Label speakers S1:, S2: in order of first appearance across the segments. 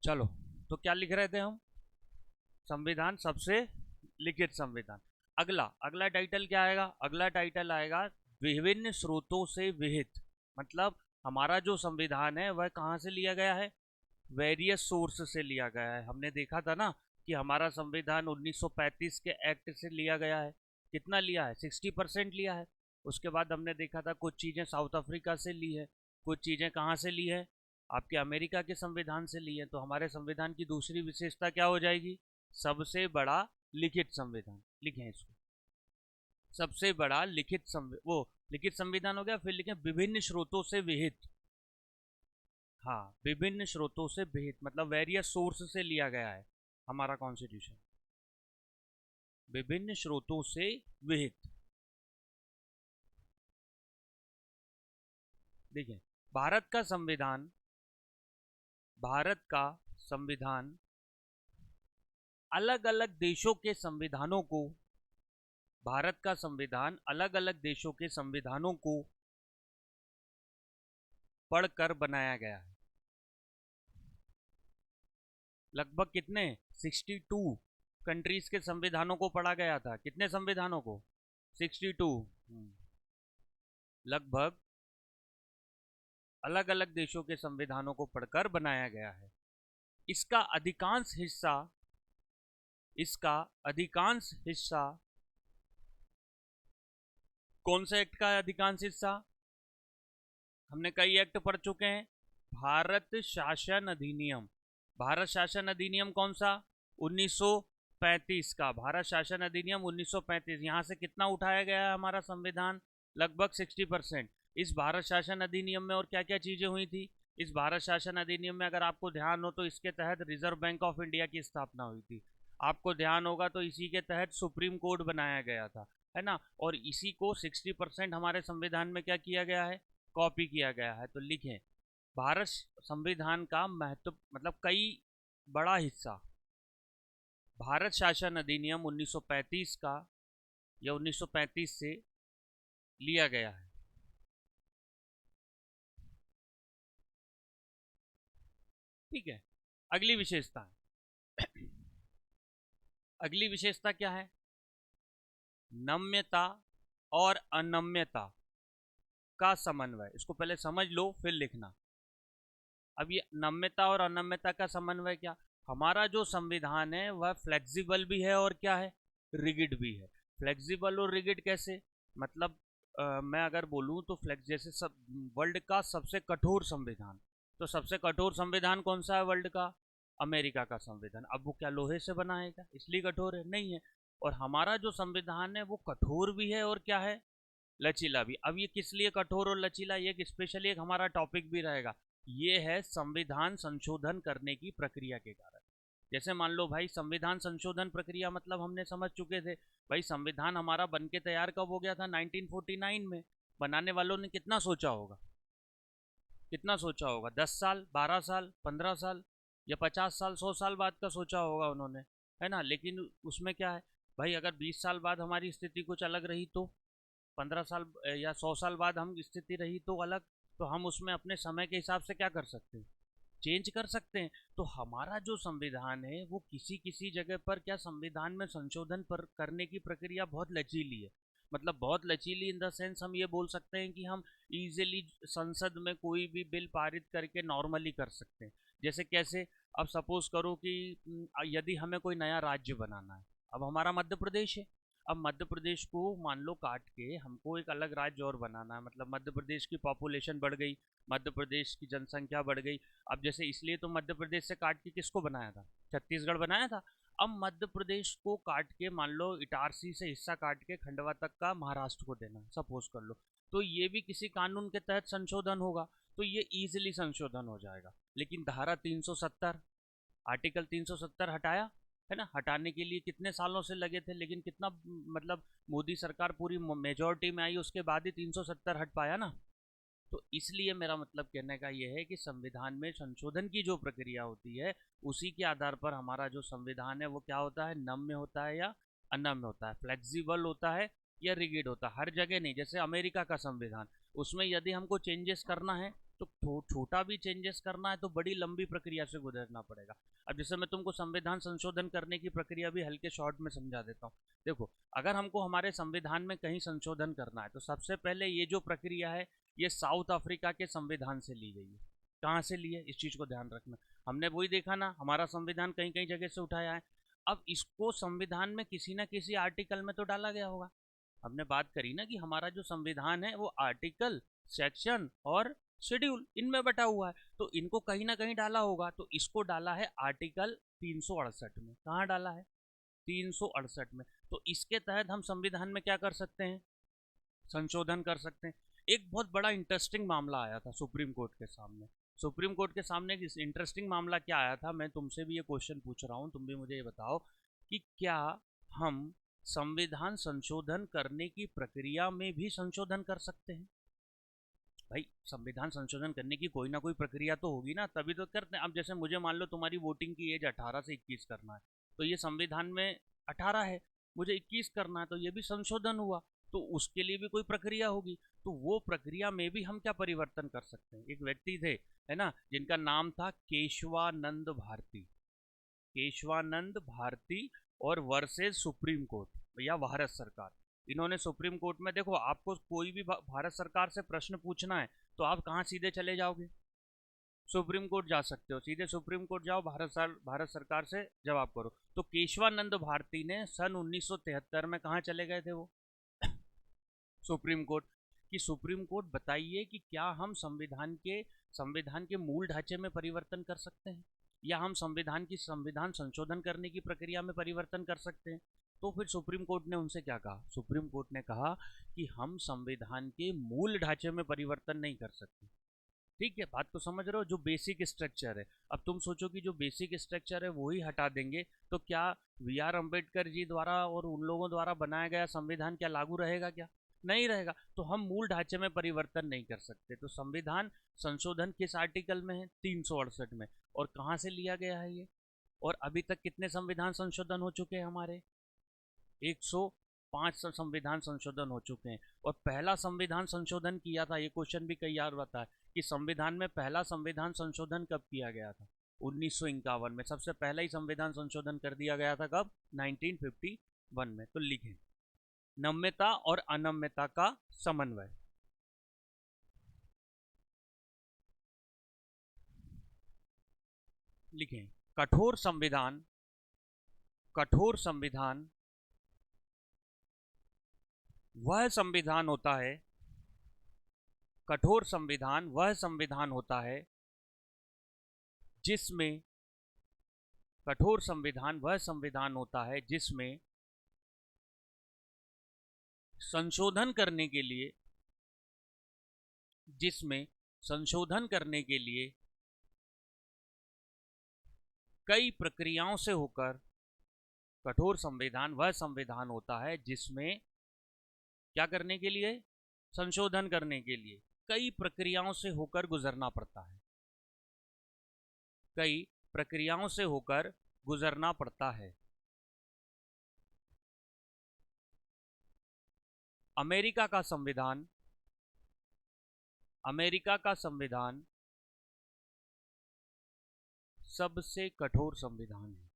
S1: चलो, तो क्या लिख रहे थे हम? संविधान सबसे लिखित संविधान। अगला अगला टाइटल क्या आएगा? अगला टाइटल आएगा विभिन्न स्रोतों से विहित। मतलब हमारा जो संविधान है वह कहाँ से लिया गया है? वेरियस सोर्स से लिया गया है। हमने देखा था ना कि हमारा संविधान 1935 के एक्ट से लिया गया है। कितना लिया है? 60% लिया है। उसके बाद हमने देखा था कुछ चीज़ें साउथ अफ्रीका से ली है, कुछ चीज़ें कहाँ से ली है? आपके अमेरिका के संविधान से ली है। तो हमारे संविधान की दूसरी विशेषता क्या हो जाएगी? सबसे बड़ा लिखित संविधान। लिखें इसको, सबसे बड़ा लिखित वो लिखित संविधान हो गया। फिर लिखें विभिन्न स्रोतों से विहित। हाँ, विभिन्न स्रोतों से विहित मतलब वेरियस सोर्स से लिया गया है हमारा कॉन्स्टिट्यूशन, विभिन्न स्रोतों से विहित। देखिए, भारत का संविधान, भारत का संविधान अलग अलग देशों के संविधानों को, भारत का संविधान अलग अलग देशों के संविधानों को पढ़कर बनाया गया है। लगभग कितने? 62 कंट्रीज के संविधानों को पढ़ा गया था। कितने संविधानों को? 62। लगभग अलग अलग देशों के संविधानों को पढ़कर बनाया गया है। इसका अधिकांश हिस्सा, इसका अधिकांश हिस्सा कौन से एक्ट का है? अधिकांश हिस्सा हमने कई एक्ट पढ़ चुके हैं। भारत शासन अधिनियम, भारत शासन अधिनियम कौन सा? 1935 का। भारत शासन अधिनियम 1935। यहाँ से कितना उठाया गया है हमारा संविधान? लगभग 60%। इस भारत शासन अधिनियम में और क्या क्या चीजें हुई थी? इस भारत शासन अधिनियम में अगर आपको ध्यान हो तो इसके तहत रिजर्व बैंक ऑफ इंडिया की स्थापना हुई थी। आपको ध्यान होगा तो इसी के तहत सुप्रीम कोर्ट बनाया गया था, है ना। और इसी को 60% हमारे संविधान में क्या किया गया है? कॉपी किया गया है। तो लिखें, भारत संविधान का महत्व मतलब कई बड़ा हिस्सा भारत शासन अधिनियम 1935 का या 1935 से लिया गया है। ठीक है, अगली विशेषता, अगली विशेषता क्या है? नम्यता और अनम्यता का समन्वय। इसको पहले समझ लो फिर लिखना। अब ये नम्यता और अनम्यता का समन्वय क्या? हमारा जो संविधान है वह फ्लेक्सिबल भी है और क्या है? रिगिड भी है। फ्लेक्सिबल और रिगिड कैसे? मतलब मैं अगर बोलूँ तो फ्लेक्स जैसे सब वर्ल्ड का सबसे कठोर संविधान, तो सबसे कठोर संविधान कौन सा है वर्ल्ड का? अमेरिका का संविधान। अब वो क्या लोहे से बना है क्या इसलिए कठोर है? नहीं है। और हमारा जो संविधान है वो कठोर भी है और क्या है? लचीला भी। अब ये किस लिए कठोर और लचीला, ये स्पेशली एक हमारा टॉपिक भी रहेगा। ये है संविधान संशोधन करने की प्रक्रिया के कारण। जैसे मान लो भाई, संविधान संशोधन प्रक्रिया मतलब हमने समझ चुके थे भाई, संविधान हमारा बन के तैयार कब हो गया था? 1949 में। बनाने वालों ने कितना सोचा होगा? कितना सोचा होगा? 10 साल, 12 साल, 15 साल या 50 साल, 100 साल बाद का सोचा होगा उन्होंने, है ना। लेकिन उसमें क्या है भाई, अगर 20 साल बाद हमारी स्थिति कुछ अलग रही तो, 15 साल या 100 साल बाद हम स्थिति रही तो अलग, तो हम उसमें अपने समय के हिसाब से क्या कर सकते हैं? चेंज कर सकते हैं। तो हमारा जो संविधान है वो किसी किसी जगह पर क्या, संविधान में संशोधन पर करने की प्रक्रिया बहुत लचीली है। मतलब बहुत लचीली इन द सेंस हम ये बोल सकते हैं कि हम इजीली संसद में कोई भी बिल पारित करके नॉर्मली कर सकते हैं। जैसे कैसे? अब सपोज करो कि यदि हमें कोई नया राज्य बनाना है, अब हमारा मध्य प्रदेश है। अब मध्य प्रदेश को मान लो काट के हमको एक अलग राज्य और बनाना है। मतलब मध्य प्रदेश की पॉपुलेशन बढ़ गई, मध्य प्रदेश की जनसंख्या बढ़ गई। अब जैसे इसलिए तो मध्य प्रदेश से काट के किसको बनाया था? छत्तीसगढ़ बनाया था। अब मध्य प्रदेश को काट के मान लो इटारसी से हिस्सा काट के खंडवा तक का महाराष्ट्र को देना, सपोज कर लो, तो ये भी किसी कानून के तहत संशोधन होगा। तो ये इजीली संशोधन हो जाएगा। लेकिन धारा 370, आर्टिकल 370 हटाया, है ना। हटाने के लिए कितने सालों से लगे थे, लेकिन कितना मतलब मोदी सरकार पूरी मेजोरिटी में आई उसके बाद ही 370 हट पाया ना। तो इसलिए मेरा मतलब कहने का यह है कि संविधान में संशोधन की जो प्रक्रिया होती है उसी के आधार पर हमारा जो संविधान है वो क्या होता है? नम्य होता है या अनम्य होता है, फ्लेक्सिबल होता है या रिगिड होता है। हर जगह नहीं। जैसे अमेरिका का संविधान, उसमें यदि हमको चेंजेस करना है तो छोटा भी चेंजेस करना है तो बड़ी लंबी प्रक्रिया से गुजरना पड़ेगा। अब जैसे मैं तुमको संविधान संशोधन करने की प्रक्रिया भी हल्के शॉर्ट में समझा देता हूँ। देखो, अगर हमको हमारे संविधान में कहीं संशोधन करना है तो सबसे पहले ये जो प्रक्रिया है ये साउथ अफ्रीका के संविधान से ली गई है। कहाँ से ली है, इस चीज को ध्यान रखना। हमने वही देखा ना, हमारा संविधान कहीं कहीं जगह से उठाया है। अब इसको संविधान में किसी ना किसी आर्टिकल में तो डाला गया होगा। हमने बात करी ना कि हमारा जो संविधान है वो आर्टिकल, सेक्शन और शेड्यूल इनमें बटा हुआ है, तो इनको कहीं ना कहीं डाला होगा। तो इसको डाला है आर्टिकल 368 में। कहाँ डाला है, 368 में। तो इसके तहत हम संविधान में क्या कर सकते हैं, संशोधन कर सकते हैं। एक बहुत बड़ा इंटरेस्टिंग मामला आया था सुप्रीम कोर्ट के सामने। सुप्रीम कोर्ट के सामने इंटरेस्टिंग मामला क्या आया था, मैं तुमसे भी ये क्वेश्चन पूछ रहा हूँ, तुम भी मुझे ये बताओ कि क्या हम संविधान संशोधन करने की प्रक्रिया में भी संशोधन कर सकते हैं। भाई, संविधान संशोधन करने की कोई ना कोई प्रक्रिया तो होगी ना, तभी तो करते हैं। अब जैसे मुझे मान लो तुम्हारी वोटिंग की एज 18 से 21 करना है, तो ये संविधान में 18 है, मुझे 21 करना है, तो ये भी संशोधन हुआ, तो उसके लिए भी कोई प्रक्रिया होगी। तो वो प्रक्रिया में भी हम क्या परिवर्तन कर सकते हैं। एक व्यक्ति थे, है ना, जिनका नाम था केशवानंद भारती। केशवानंद भारती और वर्सेस सुप्रीम कोर्ट या भारत सरकार। इन्होंने सुप्रीम कोर्ट में, देखो आपको कोई भी भारत सरकार से प्रश्न पूछना है तो आप कहाँ सीधे चले जाओगे, सुप्रीम कोर्ट जा सकते हो। सीधे सुप्रीम कोर्ट जाओ, भारत सरकार से जवाब करो। तो केशवानंद भारती ने सन 1973 में कहाँ चले गए थे वो, सुप्रीम कोर्ट। कि सुप्रीम कोर्ट बताइए कि क्या हम संविधान के मूल ढांचे में परिवर्तन कर सकते हैं, या हम संविधान संशोधन करने की प्रक्रिया में परिवर्तन कर सकते हैं। तो फिर सुप्रीम कोर्ट ने उनसे क्या कहा, सुप्रीम कोर्ट ने कहा कि हम संविधान के मूल ढांचे में परिवर्तन नहीं कर सकते। ठीक है, बात तो समझ रहे हो, जो बेसिक स्ट्रक्चर है। अब तुम सोचो कि जो बेसिक स्ट्रक्चर है वो ही हटा देंगे तो क्या वी आर अम्बेडकर जी द्वारा और उन लोगों द्वारा बनाया गया संविधान क्या लागू रहेगा, क्या नहीं रहेगा। तो हम मूल ढांचे में परिवर्तन नहीं कर सकते। तो संविधान संशोधन किस आर्टिकल में है, 368 में। और कहाँ से लिया गया है ये, और अभी तक कितने संविधान संशोधन हो चुके हैं हमारे, 105 संविधान संशोधन हो चुके हैं। और पहला संविधान संशोधन किया था, ये क्वेश्चन भी कई बार आता है कि संविधान में पहला संविधान संशोधन कब किया गया था, 1951 में सबसे पहला ही संविधान संशोधन कर दिया गया था। कब, 1951 में। तो लिखें, नम्यता और अनम्यता का समन्वय। लिखें, कठोर संविधान, कठोर संविधान वह संविधान होता है, कठोर संविधान वह संविधान होता है जिसमें, कठोर संविधान वह संविधान होता है जिसमें संशोधन करने के लिए, जिसमें संशोधन करने के लिए कई प्रक्रियाओं से होकर, कठोर संविधान वह संविधान होता है जिसमें क्या करने के लिए, संशोधन करने के लिए कई प्रक्रियाओं से होकर गुजरना पड़ता है, कई प्रक्रियाओं से होकर गुजरना पड़ता है। अमेरिका का संविधान, अमेरिका का संविधान सबसे कठोर संविधान है।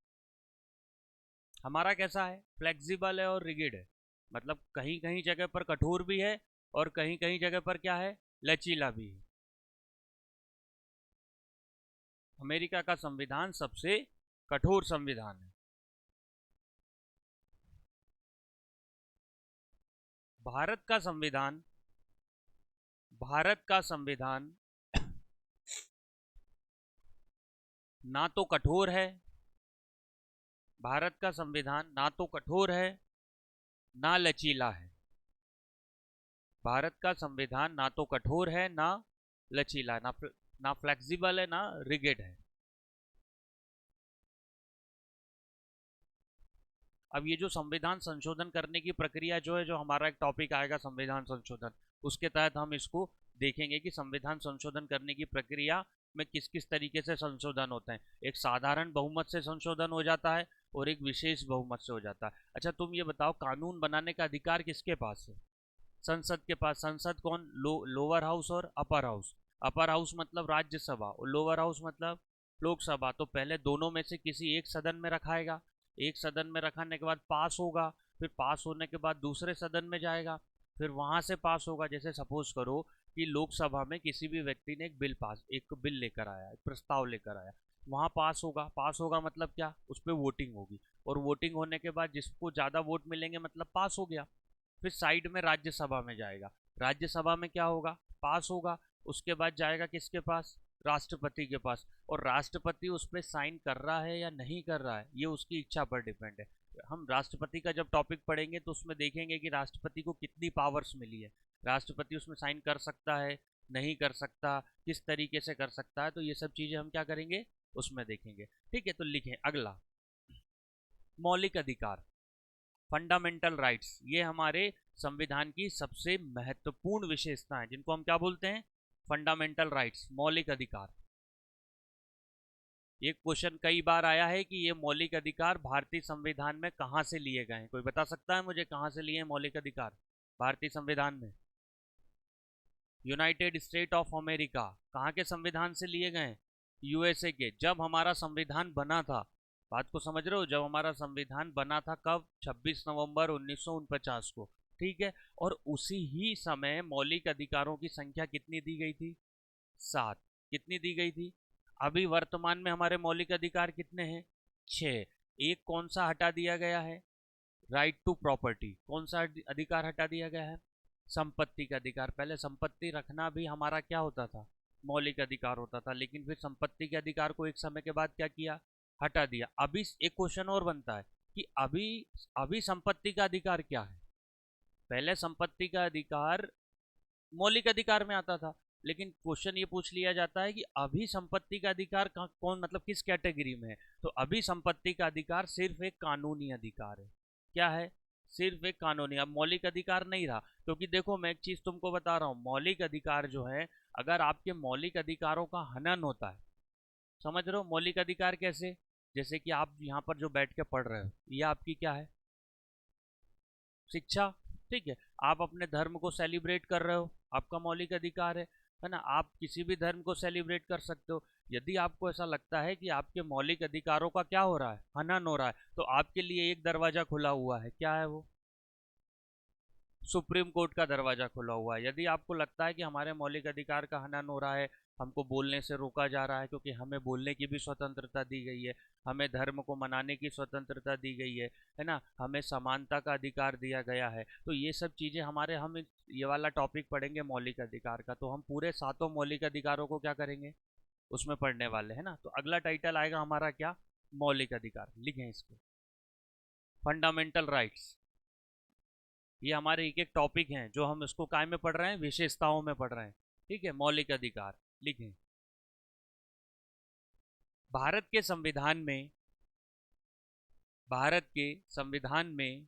S1: हमारा कैसा है, फ्लेक्सिबल है और रिगिड है, मतलब कहीं कहीं जगह पर कठोर भी है और कहीं कहीं जगह पर क्या है, लचीला भी है। अमेरिका का संविधान सबसे कठोर संविधान है। भारत का संविधान, भारत का संविधान ना तो कठोर है, भारत का संविधान ना तो कठोर है ना लचीला है। भारत का संविधान ना तो कठोर है ना लचीला है, ना फ्लेक्सिबल है ना रिगिड है। अब ये जो संविधान संशोधन करने की प्रक्रिया जो है, जो हमारा एक टॉपिक आएगा संविधान संशोधन, उसके तहत हम इसको देखेंगे कि संविधान संशोधन करने की प्रक्रिया में किस किस तरीके से संशोधन होते हैं। एक साधारण बहुमत से संशोधन हो जाता है और एक विशेष बहुमत से हो जाता है। अच्छा तुम ये बताओ, कानून बनाने का अधिकार किसके पास है, संसद के पास। संसद कौन, लोअर हाउस और अपर हाउस। अपर हाउस मतलब राज्यसभा और लोअर हाउस मतलब लोकसभा। तो पहले दोनों में से किसी एक सदन में रखाएगा, एक सदन में रखाने के बाद पास होगा, फिर पास होने के बाद दूसरे सदन में जाएगा, फिर वहां से पास होगा। जैसे सपोज करो कि लोकसभा में किसी भी व्यक्ति ने एक बिल लेकर आया, एक प्रस्ताव लेकर आया, वहां पास होगा। पास होगा मतलब क्या, उस पर वोटिंग होगी, और वोटिंग होने के बाद जिसको ज्यादा वोट मिलेंगे मतलब पास हो गया। फिर साइड में राज्यसभा में जाएगा, राज्यसभा में क्या होगा, पास होगा। उसके बाद जाएगा किसके पास, राष्ट्रपति के पास, और राष्ट्रपति उस पर साइन कर रहा है या नहीं कर रहा है ये उसकी इच्छा पर डिपेंड है। हम राष्ट्रपति का जब टॉपिक पढ़ेंगे तो उसमें देखेंगे कि राष्ट्रपति को कितनी पावर्स मिली है, राष्ट्रपति उसमें साइन कर सकता है, नहीं कर सकता, किस तरीके से कर सकता है, तो ये सब चीजें हम क्या करेंगे उसमें देखेंगे। ठीक है, तो लिखें अगला, मौलिक अधिकार, फंडामेंटल राइट्स, ये हमारे संविधान की सबसे महत्वपूर्ण विशेषता है, जिनको हम क्या बोलते हैं, फंडामेंटल राइट्स, मौलिक अधिकार। ये क्वेश्चन कई बार आया है कि ये मौलिक अधिकार भारतीय संविधान में कहां से लिए गए हैं, कोई बता सकता है मुझे कहां से लिए हैं मौलिक अधिकार भारतीय संविधान में? यूनाइटेड स्टेट ऑफ अमेरिका, कहाँ के संविधान से लिए गए? यूएसए के। जब हमारा संविधान बना था, बात को समझ रहे हो, जब हमारा संविधान बना था कब, 26 नवंबर 1949 को, ठीक है। और उसी ही समय मौलिक अधिकारों की संख्या कितनी दी गई थी, 7। कितनी दी गई थी? अभी वर्तमान में हमारे मौलिक अधिकार कितने हैं, 6। एक कौन सा हटा दिया गया है, राइट टू प्रॉपर्टी, कौन सा अधिकार हटा दिया गया है, संपत्ति का अधिकार। पहले संपत्ति रखना भी हमारा क्या होता था, मौलिक अधिकार होता था, लेकिन फिर संपत्ति के अधिकार को एक समय के बाद क्या किया, हटा दिया। अभी एक क्वेश्चन और बनता है कि अभी अभी संपत्ति का अधिकार क्या है। पहले संपत्ति का अधिकार मौलिक अधिकार में आता था, लेकिन क्वेश्चन ये पूछ लिया जाता है कि अभी संपत्ति का अधिकार कौन, मतलब किस कैटेगरी में है। तो अभी संपत्ति का अधिकार सिर्फ एक कानूनी अधिकार है। क्या है, सिर्फ एक कानूनी, अब मौलिक अधिकार नहीं रहा। क्योंकि देखो मैं एक चीज तुमको बता रहा हूँ, मौलिक अधिकार जो है, अगर आपके मौलिक अधिकारों का हनन होता है, समझ रहे हो मौलिक अधिकार कैसे, जैसे कि आप यहाँ पर जो बैठ के पढ़ रहे हो, ये आपकी क्या है, शिक्षा, ठीक है। आप अपने धर्म को सेलिब्रेट कर रहे हो, आपका मौलिक अधिकार है ना, आप किसी भी धर्म को सेलिब्रेट कर सकते हो। यदि आपको ऐसा लगता है कि आपके मौलिक अधिकारों का क्या हो रहा है, हनन हो रहा है, तो आपके लिए एक दरवाजा खुला हुआ है, क्या है वो, सुप्रीम कोर्ट का दरवाजा खुला हुआ है। यदि आपको लगता है कि हमारे मौलिक अधिकार का हनन हो रहा है, हमको बोलने से रोका जा रहा है, क्योंकि हमें बोलने की भी स्वतंत्रता दी गई है, हमें धर्म को मनाने की स्वतंत्रता दी गई है ना, हमें समानता का अधिकार दिया गया है, तो ये सब चीज़ें हमारे, हम ये वाला टॉपिक पढ़ेंगे मौलिक अधिकार का, तो हम पूरे 7 मौलिक अधिकारों को क्या करेंगे उसमें पढ़ने वाले हैं ना। तो अगला टाइटल आएगा हमारा क्या, मौलिक अधिकार, लिखें इसको, फंडामेंटल राइट्स। ये हमारे एक एक टॉपिक हैं जो हम इसको काय में पढ़ रहे हैं, विशेषताओं में पढ़ रहे हैं, ठीक है। मौलिक अधिकार लिखें, भारत के संविधान में, भारत के संविधान में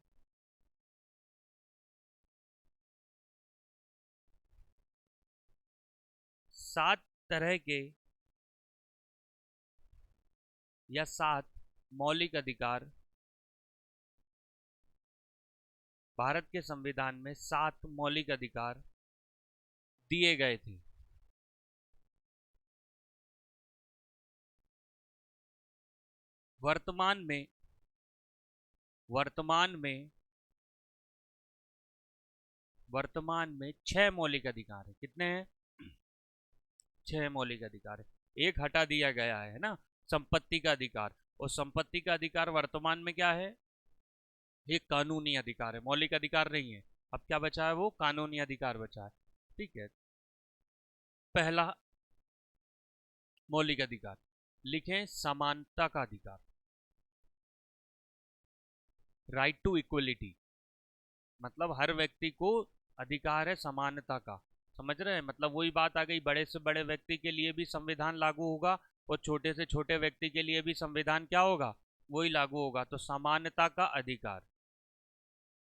S1: 7 तरह के या 7 मौलिक अधिकार, भारत के संविधान में 7 मौलिक अधिकार दिए गए थे। वर्तमान में, वर्तमान में, वर्तमान में 6 मौलिक अधिकार है। कितने हैं, 6 मौलिक अधिकार है। एक हटा दिया गया है ना, संपत्ति का अधिकार, और संपत्ति का अधिकार वर्तमान में क्या है, एक कानूनी अधिकार है, मौलिक अधिकार नहीं है। अब क्या बचा है, वो कानूनी अधिकार बचा है, ठीक है। पहला मौलिक अधिकार लिखें, समानता का अधिकार, राइट टू इक्वलिटी, मतलब हर व्यक्ति को अधिकार है समानता का, समझ रहे हैं, मतलब वही बात आ गई, बड़े से बड़े व्यक्ति के लिए भी संविधान लागू होगा और छोटे से छोटे व्यक्ति के लिए भी संविधान क्या होगा, वही लागू होगा। तो समानता का अधिकार।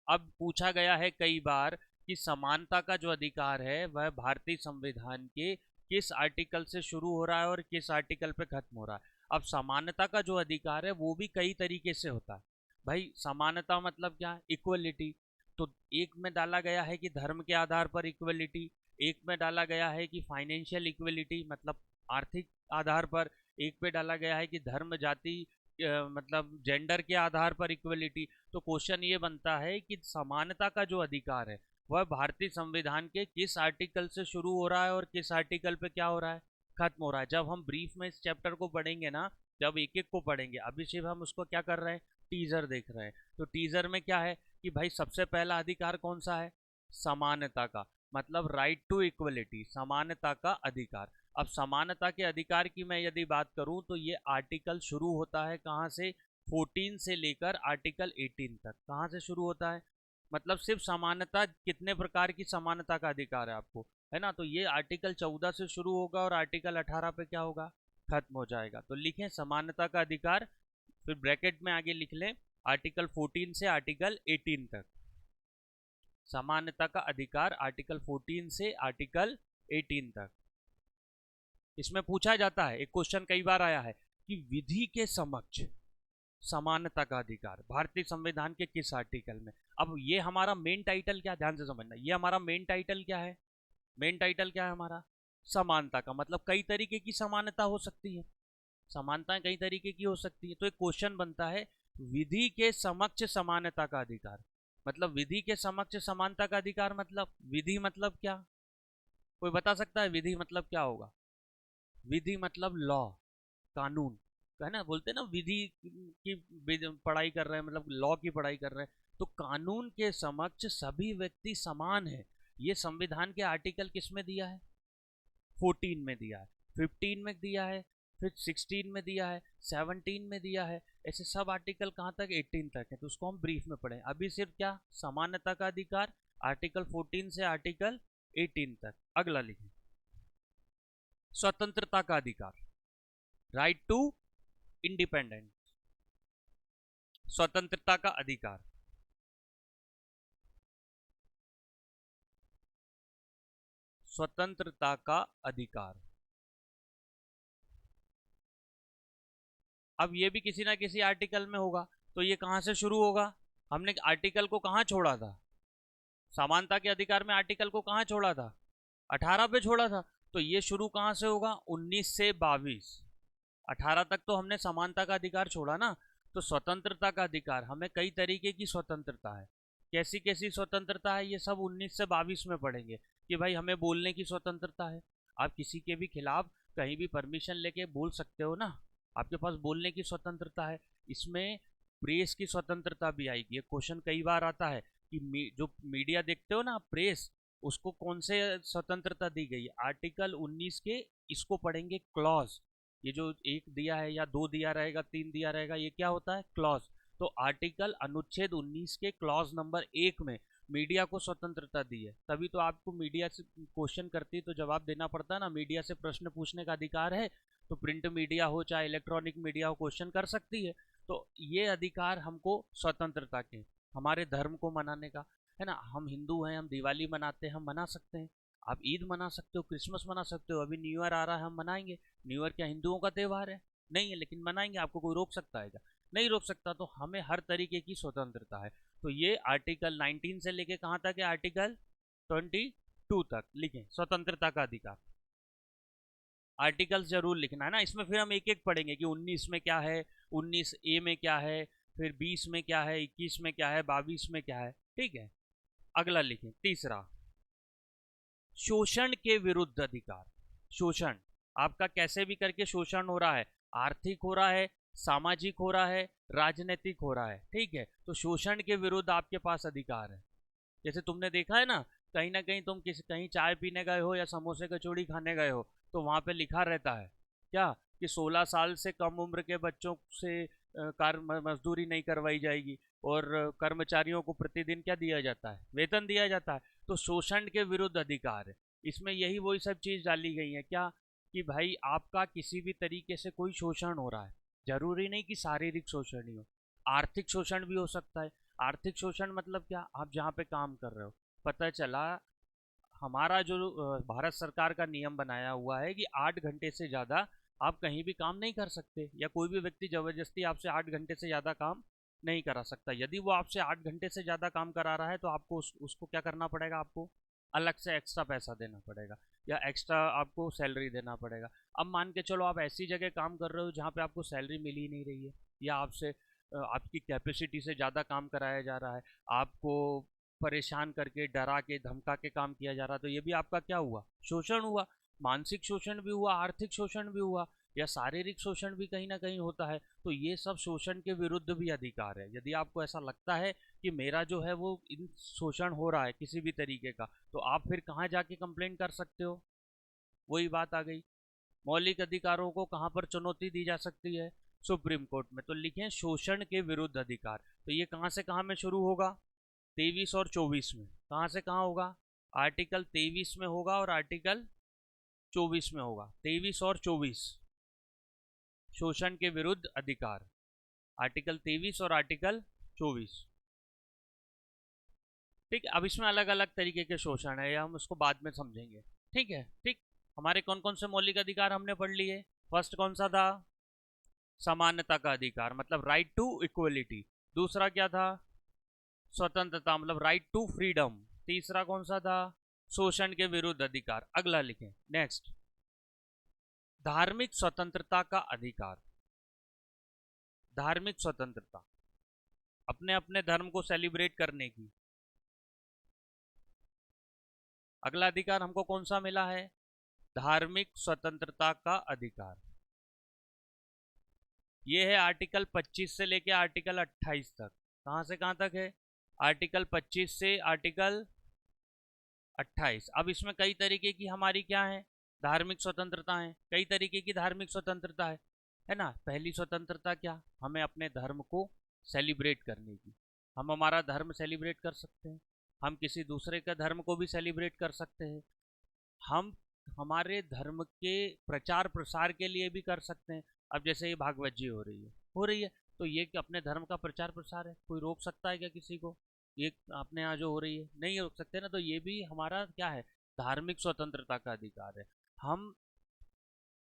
S1: अब पूछा गया है कई बार कि समानता का जो अधिकार है वह भारतीय संविधान के किस आर्टिकल से शुरू हो रहा है और किस आर्टिकल पे खत्म हो रहा है। अब समानता का जो अधिकार है वो भी कई तरीके से होता है भाई। समानता मतलब क्या, इक्वलिटी। तो एक में डाला गया है कि धर्म के आधार पर इक्वलिटी, एक में डाला गया है कि फाइनेंशियल इक्वलिटी मतलब आर्थिक आधार पर, एक पे डाला गया है कि धर्म जाति मतलब जेंडर के आधार पर इक्वलिटी। तो क्वेश्चन ये बनता है कि समानता का जो अधिकार है वह भारतीय संविधान के किस आर्टिकल से शुरू हो रहा है और किस आर्टिकल पे क्या हो रहा है, खत्म हो रहा है। जब हम ब्रीफ में इस चैप्टर को पढ़ेंगे ना, जब एक एक को पढ़ेंगे, अभी सिर्फ हम उसको क्या कर रहे हैं, टीजर देख रहे हैं। तो टीजर में क्या है कि भाई सबसे पहला अधिकार कौन सा है, समानता का, मतलब राइट टू इक्वलिटी, समानता का अधिकार। अब समानता के अधिकार की मैं यदि बात करूं तो ये आर्टिकल शुरू होता है कहां से, 14 से लेकर आर्टिकल 18 तक। कहां से शुरू होता है, मतलब सिर्फ समानता, कितने प्रकार की समानता का अधिकार है आपको, है ना। तो ये आर्टिकल 14 से शुरू होगा और आर्टिकल 18 पे क्या होगा, खत्म हो जाएगा। तो लिखें समानता का अधिकार, फिर ब्रैकेट में आगे लिख लें आर्टिकल 14 से आर्टिकल 18 तक। समानता का अधिकार आर्टिकल 14 से आर्टिकल 18 तक। इसमें पूछा जाता है, एक क्वेश्चन कई बार आया है कि विधि के समक्ष समानता का अधिकार भारतीय संविधान के किस आर्टिकल में। अब ये हमारा मेन टाइटल क्या, ध्यान से समझना, ये हमारा मेन टाइटल क्या है, मेन टाइटल क्या है हमारा, समानता का। मतलब कई तरीके की समानता हो सकती है, समानताएं कई तरीके की हो सकती है। तो एक क्वेश्चन बनता है विधि के समक्ष समानता का अधिकार, मतलब विधि के समक्ष समानता का अधिकार मतलब विधि मतलब क्या, कोई बता सकता है विधि मतलब क्या होगा। विधि मतलब लॉ, कानून, है ना, बोलते हैं ना विधि की पढ़ाई कर रहे हैं, मतलब लॉ की पढ़ाई कर रहे हैं। तो कानून के समक्ष सभी व्यक्ति समान है, ये संविधान के आर्टिकल किस में दिया है, 14 में दिया है, 15 में दिया है, फिर 16 में दिया है, 17 में दिया है, ऐसे सब आर्टिकल कहाँ तक, 18 तक है। तो उसको हम ब्रीफ में पढ़ें। अभी सिर्फ क्या, समानता का अधिकार आर्टिकल 14 से आर्टिकल 18 तक। अगला लिखें स्वतंत्रता का अधिकार, राइट टू इंडिपेंडेंट, स्वतंत्रता का अधिकार। स्वतंत्रता का अधिकार, अब ये भी किसी ना किसी आर्टिकल में होगा। तो ये कहां से शुरू होगा, हमने आर्टिकल को कहां छोड़ा था, समानता के अधिकार में आर्टिकल को कहां छोड़ा था, 18 पे छोड़ा था। तो ये शुरू कहां से होगा, 19 से 22, 18 तक तो हमने समानता का अधिकार छोड़ा ना। तो स्वतंत्रता का अधिकार, हमें कई तरीके की स्वतंत्रता है, कैसी कैसी स्वतंत्रता है, ये सब 19 से 22 में पढ़ेंगे। कि भाई हमें बोलने की स्वतंत्रता है, आप किसी के भी खिलाफ कहीं भी परमिशन लेके बोल सकते हो ना, आपके पास बोलने की स्वतंत्रता है। इसमें प्रेस की स्वतंत्रता भी आएगी। ये क्वेश्चन कई बार आता है कि जो मीडिया देखते हो ना प्रेस, उसको कौन से स्वतंत्रता दी गई, आर्टिकल 19 के, इसको पढ़ेंगे क्लॉज। ये जो एक दिया है या दो दिया रहेगा, तीन दिया रहेगा, ये क्या होता है, क्लॉज। तो आर्टिकल अनुच्छेद 19 के क्लॉज नंबर 1 में मीडिया को स्वतंत्रता दी है। तभी तो आपको मीडिया से क्वेश्चन करती है तो जवाब देना पड़ता है ना, मीडिया से प्रश्न पूछने का अधिकार है। तो प्रिंट मीडिया हो चाहे इलेक्ट्रॉनिक मीडिया हो, क्वेश्चन कर सकती है। तो ये अधिकार हमको स्वतंत्रता के, हमारे धर्म को मनाने का, है ना। हम हिंदू हैं, हम दिवाली मनाते हैं, हम मना सकते हैं। आप ईद मना सकते हो, क्रिसमस मना सकते हो, अभी न्यू ईयर आ रहा है हम मनाएंगे। न्यू ईयर क्या हिंदुओं का त्यौहार है, नहीं है, लेकिन मनाएंगे। आपको कोई रोक सकता है क्या, नहीं रोक सकता। तो हमें हर तरीके की स्वतंत्रता है। तो ये आर्टिकल 19 से लेके कहाँ तक है, आर्टिकल 22 तक लिखें स्वतंत्रता का अधिकार। आर्टिकल्स जरूर लिखना है ना, इसमें फिर हम एक एक पढ़ेंगे कि 19 में क्या है, 19 ए में क्या है, फिर 20 में क्या है, 21 में क्या है, 22 में क्या है, ठीक है। अगला लिखें तीसरा, शोषण के विरुद्ध अधिकार। शोषण, आपका कैसे भी करके शोषण हो रहा है, आर्थिक हो रहा है, सामाजिक हो रहा है, राजनीतिक हो रहा है, ठीक है। तो शोषण के विरुद्ध आपके पास अधिकार है। जैसे तुमने देखा है ना कहीं तुम किसी कहीं चाय पीने गए हो या समोसे कचौड़ी खाने गए हो, तो वहां पे लिखा रहता है क्या, कि 16 साल से कम उम्र के बच्चों से कार मजदूरी नहीं करवाई जाएगी, और कर्मचारियों को प्रतिदिन क्या दिया जाता है, वेतन दिया जाता है। तो शोषण के विरुद्ध अधिकार है। इसमें यही वही सब चीज डाली गई है क्या, कि भाई आपका किसी भी तरीके से कोई शोषण हो रहा है, जरूरी नहीं कि शारीरिक शोषण ही हो, आर्थिक शोषण भी हो सकता है। आर्थिक शोषण मतलब क्या, आप जहाँ पे काम कर रहे हो, पता चला हमारा जो भारत सरकार का नियम बनाया हुआ है कि 8 घंटे से ज़्यादा आप कहीं भी काम नहीं कर सकते, या कोई भी व्यक्ति ज़बरदस्ती आपसे 8 घंटे से ज़्यादा काम नहीं करा सकता। यदि वो आपसे 8 घंटे से ज़्यादा काम करा रहा है तो आपको उसको क्या करना पड़ेगा, आपको अलग से एक्स्ट्रा पैसा देना पड़ेगा या एक्स्ट्रा आपको सैलरी देना पड़ेगा। अब मान के चलो आप ऐसी जगह काम कर रहे हो जहाँ पे आपको सैलरी मिल ही नहीं रही है, या आपसे आपकी कैपेसिटी से ज़्यादा काम कराया जा रहा है, आपको परेशान करके डरा के धमका के काम किया जा रहा है, तो ये भी आपका क्या हुआ, शोषण हुआ। मानसिक शोषण भी हुआ, आर्थिक शोषण भी हुआ, या शारीरिक शोषण भी कहीं ना कहीं होता है। तो ये सब शोषण के विरुद्ध भी अधिकार है। यदि आपको ऐसा लगता है कि मेरा जो है वो इन शोषण हो रहा है किसी भी तरीके का, तो आप फिर कहाँ जाके कंप्लेंट कर सकते हो। वही बात आ गई, मौलिक अधिकारों को कहाँ पर चुनौती दी जा सकती है, सुप्रीम कोर्ट में। तो लिखें शोषण के विरुद्ध अधिकार। तो ये कहाँ से कहाँ में शुरू होगा, 23 और 24 में। कहाँ से कहाँ होगा, आर्टिकल 23 में होगा और आर्टिकल 24 में होगा। 23 और 24 शोषण के विरुद्ध अधिकार, आर्टिकल 23 और आर्टिकल 24। ठीक है, अब इसमें अलग अलग तरीके के शोषण है, या हम उसको बाद में समझेंगे। ठीक है, ठीक। हमारे कौन कौन से मौलिक अधिकार हमने पढ़ लिए। फर्स्ट कौन सा था, समानता का अधिकार, मतलब राइट टू इक्वलिटी। दूसरा क्या था, स्वतंत्रता, मतलब राइट टू फ्रीडम। तीसरा कौन सा था, शोषण के विरुद्ध अधिकार। अगला लिखें, नेक्स्ट, धार्मिक स्वतंत्रता का अधिकार। धार्मिक स्वतंत्रता, अपने अपने धर्म को सेलिब्रेट करने की। अगला अधिकार हमको कौन सा मिला है, धार्मिक स्वतंत्रता का अधिकार। ये है आर्टिकल 25 से लेके आर्टिकल 28 तक। कहां से कहां तक है, आर्टिकल 25 से आर्टिकल 28। अब इसमें कई तरीके की हमारी क्या है, धार्मिक स्वतंत्रता है। कई तरीके की धार्मिक स्वतंत्रता है ना। पहली स्वतंत्रता क्या, हमें अपने धर्म को सेलिब्रेट करने की। हम हमारा धर्म सेलिब्रेट कर सकते हैं, हम किसी दूसरे का धर्म को भी सेलिब्रेट कर सकते हैं, हम हमारे धर्म के प्रचार प्रसार के लिए भी कर सकते हैं। अब जैसे ये भागवत जी हो रही है, तो ये कि अपने धर्म का प्रचार प्रसार है, कोई रोक सकता है क्या किसी को। ये अपने यहाँ जो हो रही है नहीं रोक सकते ना, तो ये भी हमारा क्या है, धार्मिक स्वतंत्रता का अधिकार है। हम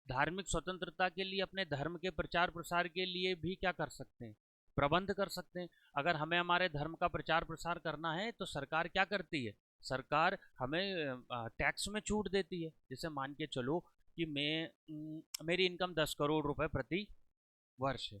S1: धार्मिक स्वतंत्रता के लिए अपने धर्म के प्रचार प्रसार के लिए भी क्या कर सकते हैं, प्रबंध कर सकते हैं। अगर हमें हमारे धर्म का प्रचार प्रसार करना है तो सरकार क्या करती है, सरकार हमें टैक्स में छूट देती है। जैसे मान के चलो कि मेरी इनकम 10 करोड़ रुपए प्रति वर्ष है।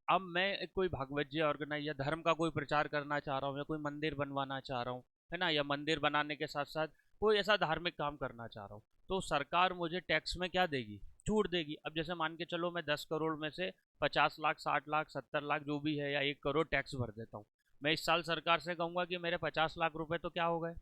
S1: अब मैं कोई भागवत जी ऑर्गेनाइज या धर्म का कोई प्रचार करना चाह रहा हूँ, या कोई मंदिर बनवाना चाह रहा हूँ, है ना, या मंदिर बनाने के साथ साथ कोई ऐसा धार्मिक काम करना चाह रहा हूँ, तो सरकार मुझे टैक्स में क्या देगी, छूट देगी। अब जैसे मान के चलो मैं 10 करोड़ में से 50 लाख, 60 लाख, 70 लाख जो भी है, या 1 करोड़ टैक्स भर देता हूँ। मैं इस साल सरकार से कहूँगा कि मेरे 50 लाख रुपए तो क्या हो गए,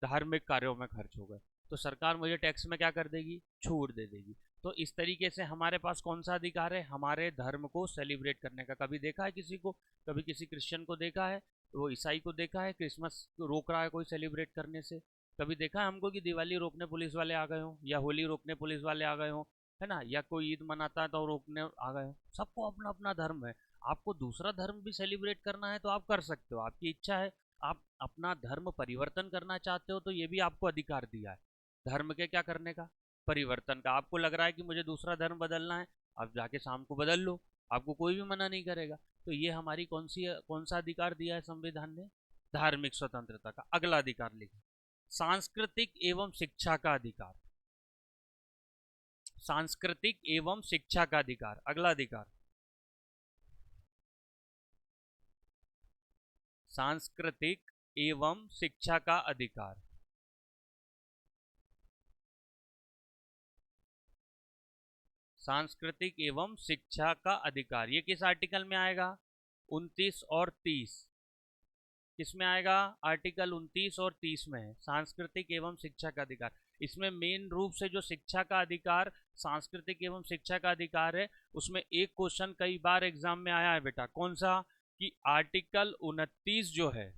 S1: धार्मिक कार्यों में खर्च हो गए, तो सरकार मुझे टैक्स में क्या कर देगी, छूट दे देगी। तो इस तरीके से हमारे पास कौन सा अधिकार है, हमारे धर्म को सेलिब्रेट करने का। कभी देखा है किसी को, कभी किसी क्रिश्चियन को देखा है, वो ईसाई को देखा है क्रिसमस रोक रहा है कोई सेलिब्रेट करने से। कभी देखा है हमको कि दिवाली रोकने पुलिस वाले आ गए हों, या होली रोकने पुलिस वाले आ गए हों, है ना, या कोई ईद मनाता है तो रोकने आ गए हों। सबको अपना अपना धर्म है। आपको दूसरा धर्म भी सेलिब्रेट करना है तो आप कर सकते हो, आपकी इच्छा है। आप अपना धर्म परिवर्तन करना चाहते हो तो ये भी आपको अधिकार दिया है, धर्म के क्या करने का, परिवर्तन का। आपको लग रहा है कि मुझे दूसरा धर्म बदलना है, आप जाके शाम को बदल लो, आपको कोई भी मना नहीं करेगा। तो ये हमारी कौन सा अधिकार दिया है संविधान ने, धार्मिक स्वतंत्रता का। अगला अधिकार लिखें, सांस्कृतिक एवं शिक्षा का अधिकार। सांस्कृतिक एवं शिक्षा का अधिकार, अगला अधिकार, सांस्कृतिक एवं शिक्षा का अधिकार। सांस्कृतिक एवं शिक्षा का अधिकार, ये किस आर्टिकल में आएगा, 29 और 30। किस में आएगा, आर्टिकल 29 और 30 में है, सांस्कृतिक एवं शिक्षा का अधिकार। इसमें मेन रूप से जो शिक्षा का अधिकार, सांस्कृतिक एवं शिक्षा का अधिकार है, उसमें एक क्वेश्चन कई बार एग्जाम में आया है बेटा, कौन सा, कि आर्टिकल 29 जो है,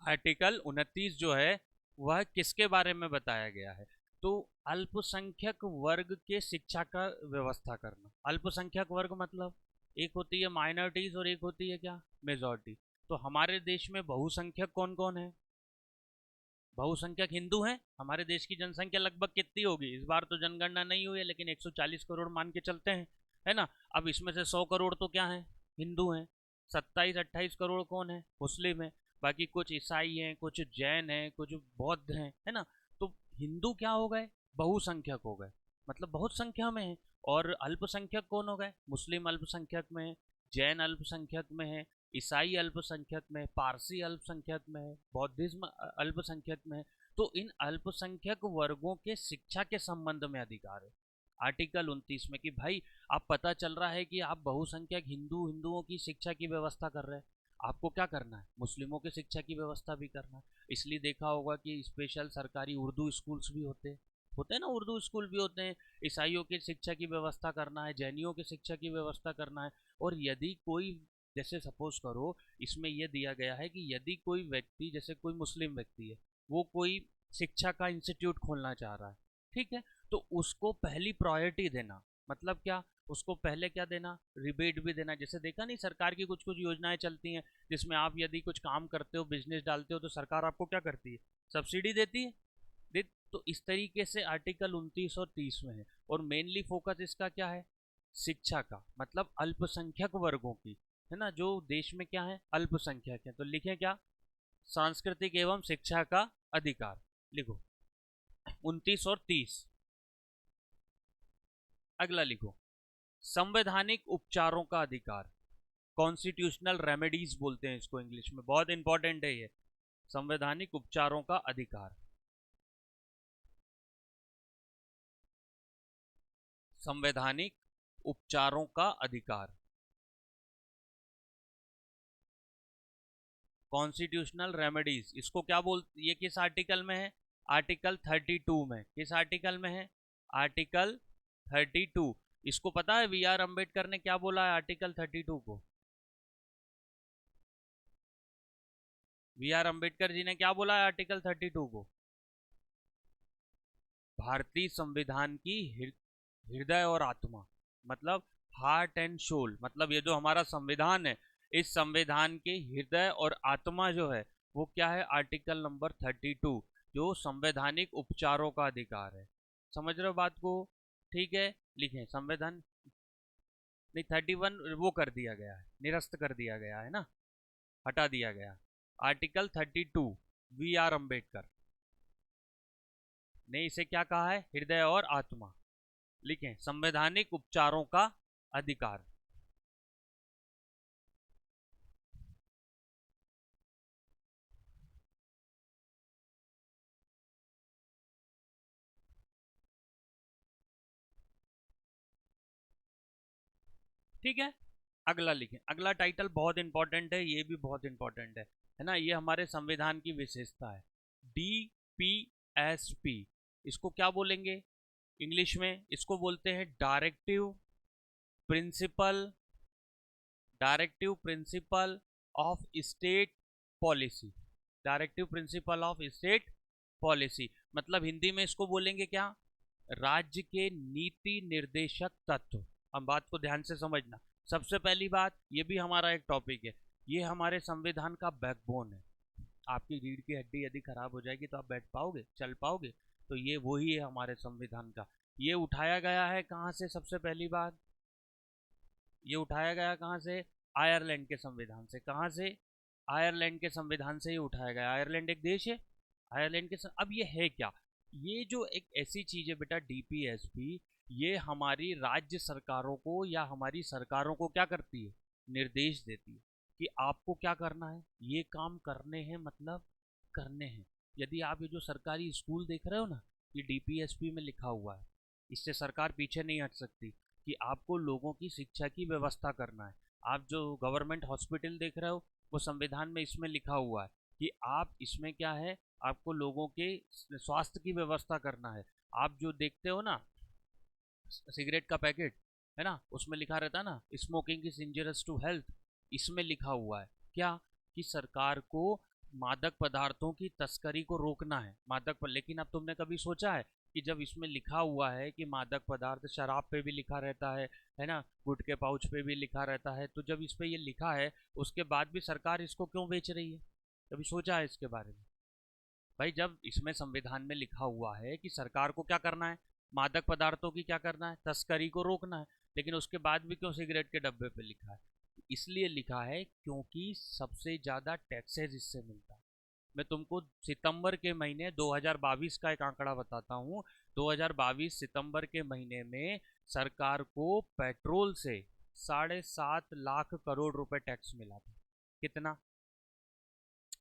S1: आर्टिकल 29 जो है वह किसके बारे में बताया गया है, तो अल्पसंख्यक वर्ग के शिक्षा का व्यवस्था करना। अल्पसंख्यक वर्ग मतलब एक होती है माइनॉरिटीज और एक होती है क्या, मेजॉरिटी। तो हमारे देश में बहुसंख्यक कौन कौन है, बहुसंख्यक हिंदू हैं। हमारे देश की जनसंख्या लगभग कितनी होगी, इस बार तो जनगणना नहीं हुई है, लेकिन 140 करोड़ मान के चलते हैं, है ना। अब इसमें से 100 करोड़ तो क्या है, हिंदू हैं। 27-28 करोड़ कौन है, मुस्लिम है। बाकी कुछ ईसाई हैं, कुछ जैन हैं, कुछ बौद्ध हैं, है ना। तो हिंदू क्या हो गए, बहुसंख्यक हो गए, मतलब बहुत संख्या में है। और अल्पसंख्यक कौन हो गए, मुस्लिम अल्पसंख्यक में है, जैन अल्पसंख्यक में है, ईसाई अल्पसंख्यक में है, पारसी अल्पसंख्यक में है, बौद्धिज्म अल्पसंख्यक में है। तो इन अल्पसंख्यक वर्गों के शिक्षा के संबंध में अधिकार है आर्टिकल 29 में, कि भाई आप पता चल रहा है कि आप बहुसंख्यक हिंदुओं की शिक्षा की व्यवस्था कर रहे हैं, आपको क्या करना है, मुस्लिमों की शिक्षा की व्यवस्था भी करना है। इसलिए देखा होगा कि स्पेशल सरकारी उर्दू स्कूल्स भी होते हैं ना, उर्दू स्कूल भी होते हैं। ईसाइयों की शिक्षा की व्यवस्था करना है, जैनियों की शिक्षा की व्यवस्था करना है। और यदि कोई, जैसे सपोज करो, इसमें यह दिया गया है कि यदि कोई व्यक्ति, जैसे कोई मुस्लिम व्यक्ति है, वो कोई शिक्षा का इंस्टीट्यूट खोलना चाह रहा है, ठीक है, तो उसको पहली प्रायोरिटी देना, मतलब क्या, उसको पहले क्या देना, रिबेट भी देना। जैसे देखा नहीं, सरकार की कुछ कुछ योजनाएं चलती हैं जिसमें आप यदि कुछ काम करते हो, बिजनेस डालते हो, तो सरकार आपको क्या करती है, सब्सिडी देती है। दे तो इस तरीके से आर्टिकल 29 और 30 में है। और मेनली फोकस इसका क्या है, शिक्षा का, मतलब अल्पसंख्यक वर्गों की, है ना, जो देश में क्या है, अल्पसंख्यक है। तो लिखें क्या, सांस्कृतिक एवं शिक्षा का अधिकार, लिखो 29 और 30। अगला लिखो, संवैधानिक उपचारों का अधिकार, कॉन्स्टिट्यूशनल रेमेडीज बोलते हैं इसको इंग्लिश में, बहुत इंपॉर्टेंट है ये, संवैधानिक उपचारों का अधिकार। संवैधानिक उपचारों का अधिकार, कॉन्स्टिट्यूशनल रेमेडीज, इसको क्या बोल, ये किस आर्टिकल में है, आर्टिकल 32 में। किस आर्टिकल में है, आर्टिकल 32। इसको पता है वी आर अम्बेडकर ने क्या बोला है आर्टिकल 32 को, वी आर अम्बेडकर जी ने क्या बोला है आर्टिकल 32 को, भारतीय संविधान की हृदय और आत्मा, मतलब हार्ट एंड सोल, मतलब ये जो हमारा संविधान है, इस संविधान के हृदय और आत्मा जो है वो क्या है, आर्टिकल नंबर 32, जो संवैधानिक उपचारों का अधिकार है। समझ रहे हो बात को, ठीक है। लिखें संविधान, नहीं 31 वो कर दिया गया है, निरस्त कर दिया गया है ना, हटा दिया गया। आर्टिकल 32, वी आर अम्बेडकर ने इसे क्या कहा है, हृदय और आत्मा। लिखें संवैधानिक उपचारों का अधिकार। ठीक है, अगला लिखें, अगला टाइटल बहुत इंपॉर्टेंट है, ये भी बहुत इंपॉर्टेंट है ना, ये हमारे संविधान की विशेषता है, DPSP। इसको क्या बोलेंगे इंग्लिश में, इसको बोलते हैं principle directive principle of state policy, directive principle of state policy. मतलब हिंदी में इसको बोलेंगे क्या, राज्य के नीति निर्देशक तत्व। हम बात को ध्यान से समझना, सबसे पहली बात, ये भी हमारा एक टॉपिक है, ये हमारे संविधान का बैकबोन है। आपकी रीढ़ की हड्डी यदि खराब हो जाएगी तो आप बैठ पाओगे, चल पाओगे, तो ये वही है हमारे संविधान का। ये उठाया गया है कहाँ से, सबसे पहली बात, ये उठाया गया कहाँ से, आयरलैंड के संविधान से। कहाँ से, आयरलैंड के संविधान से ये उठाया गया। आयरलैंड एक देश है, आयरलैंड के अब ये है क्या, ये जो एक ऐसी चीज है बेटा DPSP, ये हमारी राज्य सरकारों को या हमारी सरकारों को क्या करती है, निर्देश देती है कि आपको क्या करना है, ये काम करने हैं, मतलब करने हैं। यदि आप ये जो सरकारी स्कूल देख रहे हो ना, ये DPSP में लिखा हुआ है, इससे सरकार पीछे नहीं हट सकती कि आपको लोगों की शिक्षा की व्यवस्था करना है। आप जो गवर्नमेंट हॉस्पिटल देख रहे हो, वो संविधान में इसमें लिखा हुआ है कि आप इसमें क्या है, आपको लोगों के स्वास्थ्य की व्यवस्था करना है। आप जो देखते हो ना सिगरेट का पैकेट, है ना, उसमें लिखा रहता है ना, smoking is injurious to health, इसमें लिखा हुआ है क्या, कि सरकार को मादक पदार्थों की तस्करी को रोकना है, मादक पर। लेकिन अब तुमने कभी सोचा है कि जब इसमें लिखा हुआ है कि मादक पदार्थ, शराब पे भी लिखा रहता है ना, गुटके पाउच पे भी लिखा रहता है, तो जब इस पे ये लिखा है उसके बाद भी सरकार इसको क्यों बेच रही है, कभी सोचा है इसके बारे में। भाई जब इसमें संविधान में लिखा हुआ है कि सरकार को क्या करना है, मादक पदार्थों की क्या करना है, तस्करी को रोकना है, लेकिन उसके बाद भी क्यों सिगरेट के डब्बे पे लिखा है, इसलिए लिखा है क्योंकि सबसे ज़्यादा टैक्सेस इससे मिलता है। मैं तुमको सितंबर के महीने 2022 का एक आंकड़ा बताता हूँ। 2022 सितंबर के महीने में सरकार को पेट्रोल से 7.5 लाख करोड़ रुपए टैक्स मिला था। कितना?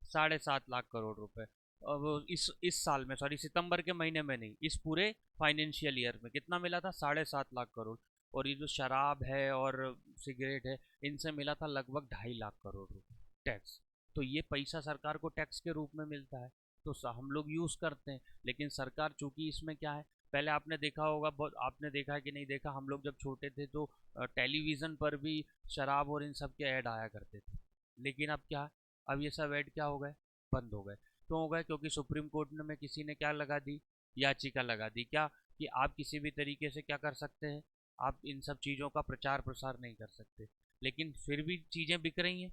S1: 7.5 लाख करोड़ रुपए। अब इस साल में, सॉरी सितंबर के महीने में नहीं, इस पूरे फाइनेंशियल ईयर में कितना मिला था? 7.5 लाख करोड़। और ये जो शराब है और सिगरेट है, इनसे मिला था लगभग 2.5 लाख करोड़ रुपए टैक्स। तो ये पैसा सरकार को टैक्स के रूप में मिलता है, तो हम लोग यूज़ करते हैं। लेकिन सरकार चूंकि इसमें क्या है, पहले आपने देखा होगा, बहुत आपने देखा है कि नहीं देखा, हम लोग जब छोटे थे तो टेलीविज़न पर भी शराब और इन सब के ऐड आया करते थे। लेकिन अब क्या, अब ये सब ऐड क्या हो गए? बंद हो गए। क्यों हो गए? क्योंकि सुप्रीम कोर्ट में किसी ने क्या लगा दी? याचिका लगा दी। क्या? कि आप किसी भी तरीके से क्या कर सकते हैं, आप इन सब चीज़ों का प्रचार प्रसार नहीं कर सकते। लेकिन फिर भी चीज़ें बिक रही हैं,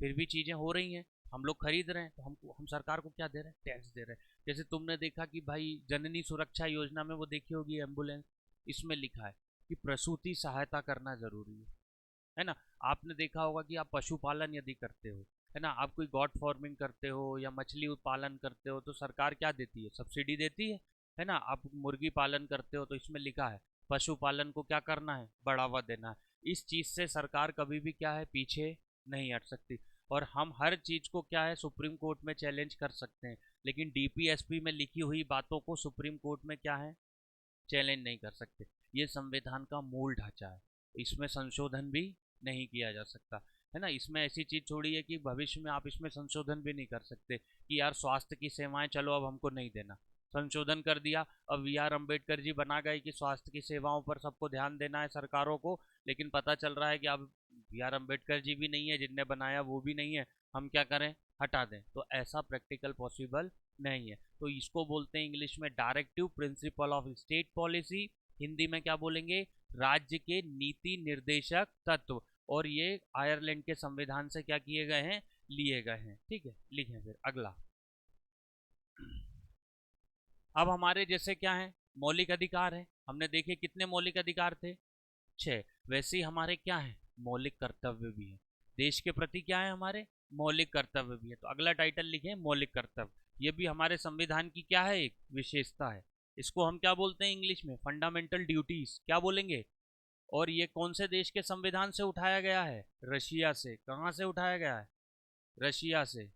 S1: फिर भी चीज़ें हो रही हैं, हम लोग खरीद रहे हैं, तो हम सरकार को क्या दे रहे हैं? टैक्स दे रहे हैं। जैसे तुमने देखा कि भाई जननी सुरक्षा योजना में, वो देखी होगी एम्बुलेंस, इसमें लिखा है कि प्रसूति सहायता करना जरूरी है ना। आपने देखा होगा कि आप पशुपालन यदि करते हो, है ना, आप कोई गॉट फार्मिंग करते हो या मछली उत्पादन करते हो, तो सरकार क्या देती है? सब्सिडी देती है ना। आप मुर्गी पालन करते हो तो इसमें लिखा है पशुपालन को क्या करना है? बढ़ावा देना है। इस चीज़ से सरकार कभी भी क्या है, पीछे नहीं हट सकती। और हम हर चीज़ को क्या है, सुप्रीम कोर्ट में चैलेंज कर सकते हैं, लेकिन डीपीएसपी में लिखी हुई बातों को सुप्रीम कोर्ट में क्या है, चैलेंज नहीं कर सकते। ये संविधान का मूल ढांचा है, इसमें संशोधन भी नहीं किया जा सकता, है ना। इसमें ऐसी चीज़ छोड़ी है कि भविष्य में आप इसमें संशोधन भी नहीं कर सकते कि यार स्वास्थ्य की सेवाएं चलो अब हमको नहीं देना, संशोधन कर दिया। अब वी आर अम्बेडकर जी बना गए कि स्वास्थ्य की सेवाओं पर सबको ध्यान देना है सरकारों को, लेकिन पता चल रहा है कि अब वी आर अम्बेडकर जी भी नहीं है, जिनने बनाया वो भी नहीं है, हम क्या करें? हटा दें। तो ऐसा प्रैक्टिकल पॉसिबल नहीं है। तो इसको बोलते हैं इंग्लिश में directive principle of state policy, Hindi में क्या बोलेंगे? राज्य के नीति निर्देशक तत्व। और ये आयरलैंड के संविधान से क्या किए गए हैं? लिए गए हैं। ठीक है, लिखें फिर अगला। अब हमारे जैसे क्या है, मौलिक अधिकार है, हमने देखे कितने मौलिक अधिकार थे? 6। वैसे ही हमारे क्या है, मौलिक कर्तव्य भी है। देश के प्रति क्या है हमारे? मौलिक कर्तव्य भी है। तो अगला टाइटल लिखे मौलिक कर्तव्य। ये भी हमारे संविधान की क्या है, एक विशेषता है। इसको हम क्या बोलते हैं इंग्लिश में? फंडामेंटल ड्यूटीज, क्या बोलेंगे? और ये कौन से देश के संविधान से उठाया गया है? रशिया से। कहाँ से उठाया गया है? रशिया से।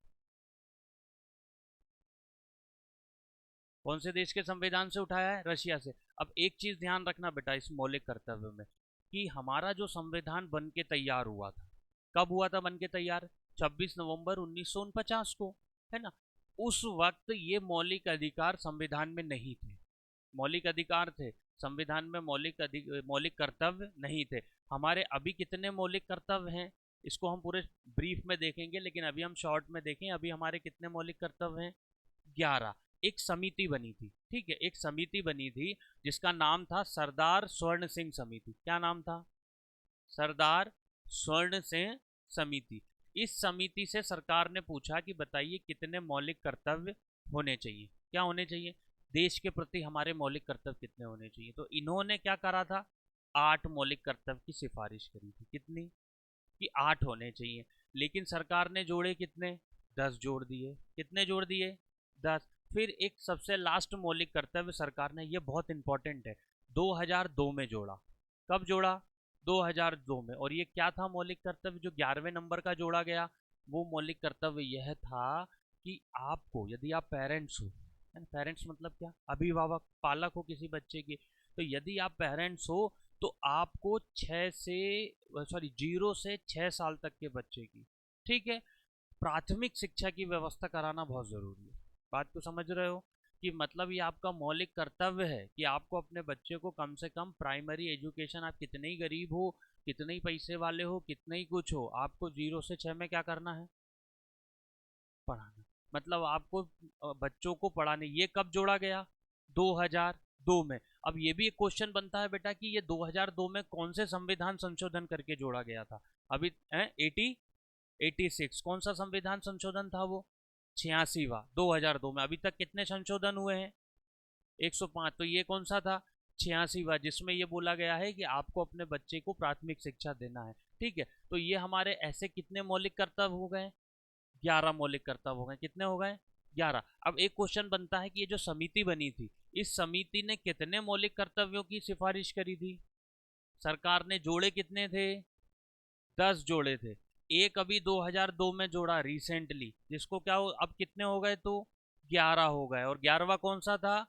S1: कौन से देश के संविधान से उठाया है? रशिया से। अब एक चीज ध्यान रखना बेटा इस मौलिक कर्तव्य में, कि हमारा जो संविधान बन के तैयार हुआ था, कब हुआ था बन के तैयार? 26 नवंबर 1949 को, है ना। उस वक्त ये मौलिक अधिकार संविधान में नहीं थे। मौलिक अधिकार थे संविधान में, मौलिक कर्तव्य नहीं थे। हमारे अभी कितने मौलिक कर्तव्य हैं, इसको हम पूरे ब्रीफ में देखेंगे, लेकिन अभी हम शॉर्ट में देखें। अभी हमारे कितने मौलिक कर्तव्य हैं? 11। एक समिति बनी थी, ठीक है, एक समिति बनी थी जिसका नाम था सरदार स्वर्ण सिंह समिति। क्या नाम था? सरदार स्वर्ण सिंह समिति। इस समिति से सरकार ने पूछा कि बताइए कितने मौलिक कर्तव्य होने चाहिए, क्या होने चाहिए देश के प्रति, हमारे मौलिक कर्तव्य कितने होने चाहिए। तो इन्होंने क्या करा था, 8 मौलिक कर्तव्य की सिफारिश करी थी। कितनी? कि 8 होने चाहिए। लेकिन सरकार ने जोड़े कितने? 10 जोड़ दिए। कितने जोड़ दिए? 10। फिर एक सबसे लास्ट मौलिक कर्तव्य सरकार ने, ये बहुत इंपॉर्टेंट है, 2002 में जोड़ा। कब जोड़ा? 2002 में। और ये क्या था मौलिक कर्तव्य जो 11वें नंबर का जोड़ा गया? वो मौलिक कर्तव्य यह था कि आपको, यदि आप पेरेंट्स हो, पेरेंट्स मतलब क्या? अभिभावक, पालक हो किसी बच्चे के, तो यदि आप पेरेंट्स हो तो आपको 0 से 6 साल तक के बच्चे की, ठीक है, प्राथमिक शिक्षा की व्यवस्था कराना बहुत जरूरी है। बात को समझ रहे हो? कि मतलब ये आपका मौलिक कर्तव्य है कि आपको अपने बच्चे को कम से कम प्राइमरी एजुकेशन, आप कितने ही गरीब हो, कितने ही पैसे वाले हो, कितने ही कुछ हो, आपको 0 से 6 में क्या करना है? पढ़ाना। मतलब आपको बच्चों को पढ़ाने। ये कब जोड़ा गया? 2002 में। अब ये भी एक क्वेश्चन बनता है बेटा कि ये 2002 में कौन से संविधान संशोधन करके जोड़ा गया था? अभी 86 कौन सा संविधान संशोधन था वो? 86वां 2002 में। अभी तक कितने संशोधन हुए हैं? 105। तो ये कौन सा था? 86वां, जिसमें ये बोला गया है कि आपको अपने बच्चे को प्राथमिक शिक्षा देना है। ठीक है, तो ये हमारे ऐसे कितने मौलिक कर्तव्य हो गए? 11 मौलिक कर्तव्य हो गए। कितने हो गए? 11। अब एक क्वेश्चन बनता है कि ये जो समिति बनी थी, इस समिति ने कितने मौलिक कर्तव्यों की सिफारिश करी थी? सरकार ने जोड़े कितने थे? 10 जोड़े थे। एक अभी 2002 में जोड़ा रिसेंटली, जिसको क्या हो, अब कितने हो गए? तो 11 हो गए। और 11वां कौन सा था?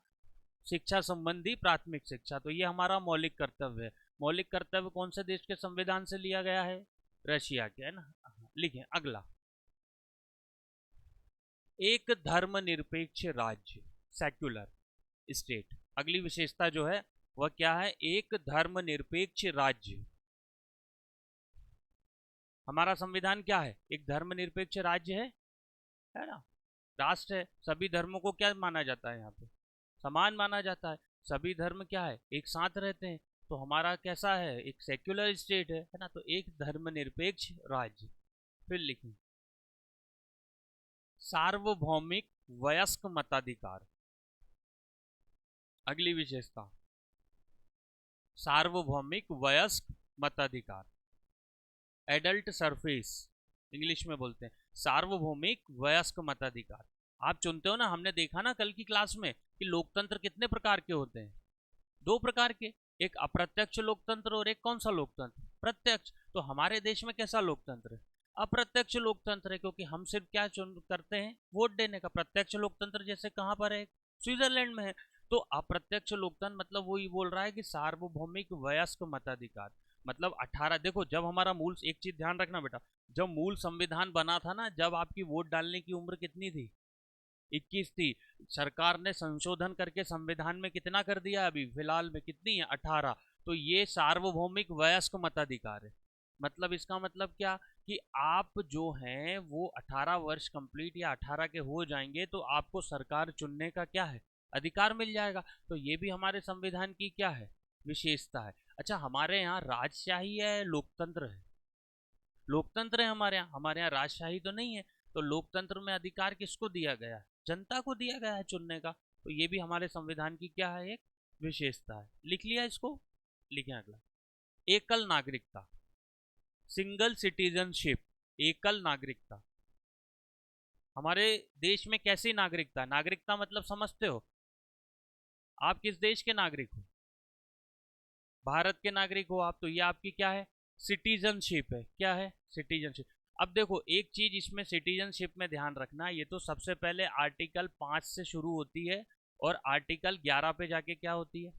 S1: शिक्षा संबंधी प्राथमिक शिक्षा। तो ये हमारा मौलिक कर्तव्य है। मौलिक कर्तव्य कौन से देश के संविधान से लिया गया है? रशिया के, है ना। लिखें अगला, एक धर्मनिरपेक्ष राज्य, सेक्युलर स्टेट। अगली विशेषता जो है वह क्या है? एक धर्मनिरपेक्ष राज्य। हमारा संविधान क्या है? एक धर्मनिरपेक्ष राज्य है ना, राष्ट्र है। सभी धर्मों को क्या माना जाता है? यहाँ पे समान माना जाता है। सभी धर्म क्या है? एक साथ रहते हैं। तो हमारा कैसा है? एक सेक्युलर स्टेट है ना। तो एक धर्मनिरपेक्ष राज्य। फिर लिखें, सार्वभौमिक वयस्क मताधिकार। अगली विशेषता, सार्वभौमिक वयस्क मताधिकार, एडल्ट सरफेस इंग्लिश में बोलते हैं। सार्वभौमिक वयस्क मताधिकार। आप चुनते हो ना, हमने देखा ना कल की क्लास में कि लोकतंत्र कितने प्रकार के होते हैं? 2 प्रकार के, एक अप्रत्यक्ष लोकतंत्र और एक कौन सा लोकतंत्र? प्रत्यक्ष। तो हमारे देश में कैसा लोकतंत्र है? अप्रत्यक्ष लोकतंत्र है, क्योंकि हम सिर्फ क्या चुन करते हैं? वोट देने का। प्रत्यक्ष लोकतंत्र जैसे कहां पर है? स्विट्जरलैंड में है। तो अप्रत्यक्ष लोकतंत्र मतलब वो ही बोल रहा है कि सार्वभौमिक वयस्क मताधिकार मतलब 18। देखो, जब हमारा मूल, एक चीज ध्यान रखना बेटा, जब मूल संविधान बना था ना, जब आपकी वोट डालने की उम्र कितनी थी? 21 थी। सरकार ने संशोधन करके संविधान में कितना कर दिया? अभी फिलहाल में कितनी है? 18। तो ये सार्वभौमिक वयस्क मताधिकार है। मतलब इसका मतलब क्या? कि आप जो हैं वो 18 वर्ष कंप्लीट या 18 के हो जाएंगे तो आपको सरकार चुनने का क्या है? अधिकार मिल जाएगा। तो ये भी हमारे संविधान की क्या है? विशेषता है। अच्छा, हमारे यहाँ राजशाही है, लोकतंत्र है? लोकतंत्र है हमारे यहाँ राजशाही तो नहीं है। तो लोकतंत्र में अधिकार किसको दिया गया है? जनता को दिया गया है चुनने का। तो ये भी हमारे संविधान की क्या है? एक विशेषता है। लिख लिया इसको? लिखें अगला, एकल नागरिकता, सिंगल सिटीजनशिप। एकल नागरिकता हमारे देश में कैसी नागरिकता? नागरिकता मतलब समझते हो? आप किस देश के नागरिक हो? भारत के नागरिक हो आप, तो ये आपकी क्या है? सिटीजनशिप है। क्या है? सिटीजनशिप। अब देखो, एक चीज इसमें सिटीजनशिप में ध्यान रखना, ये तो सबसे पहले आर्टिकल 5 से शुरू होती है और आर्टिकल 11 पे जाके क्या होती है?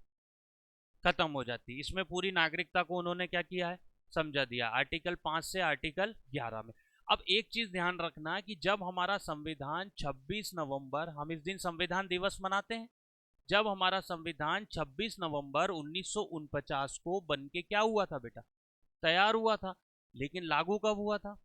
S1: खत्म हो जाती है। इसमें पूरी नागरिकता को उन्होंने क्या किया है? समझा दिया, आर्टिकल 5 से आर्टिकल 11 में। अब एक चीज ध्यान रखना कि जब हमारा संविधान 26 नवंबर, हम इस दिन संविधान दिवस मनाते हैं, जब हमारा संविधान 26 नवंबर 1949 को बन के क्या हुआ था बेटा? तैयार हुआ था। लेकिन लागू कब हुआ था?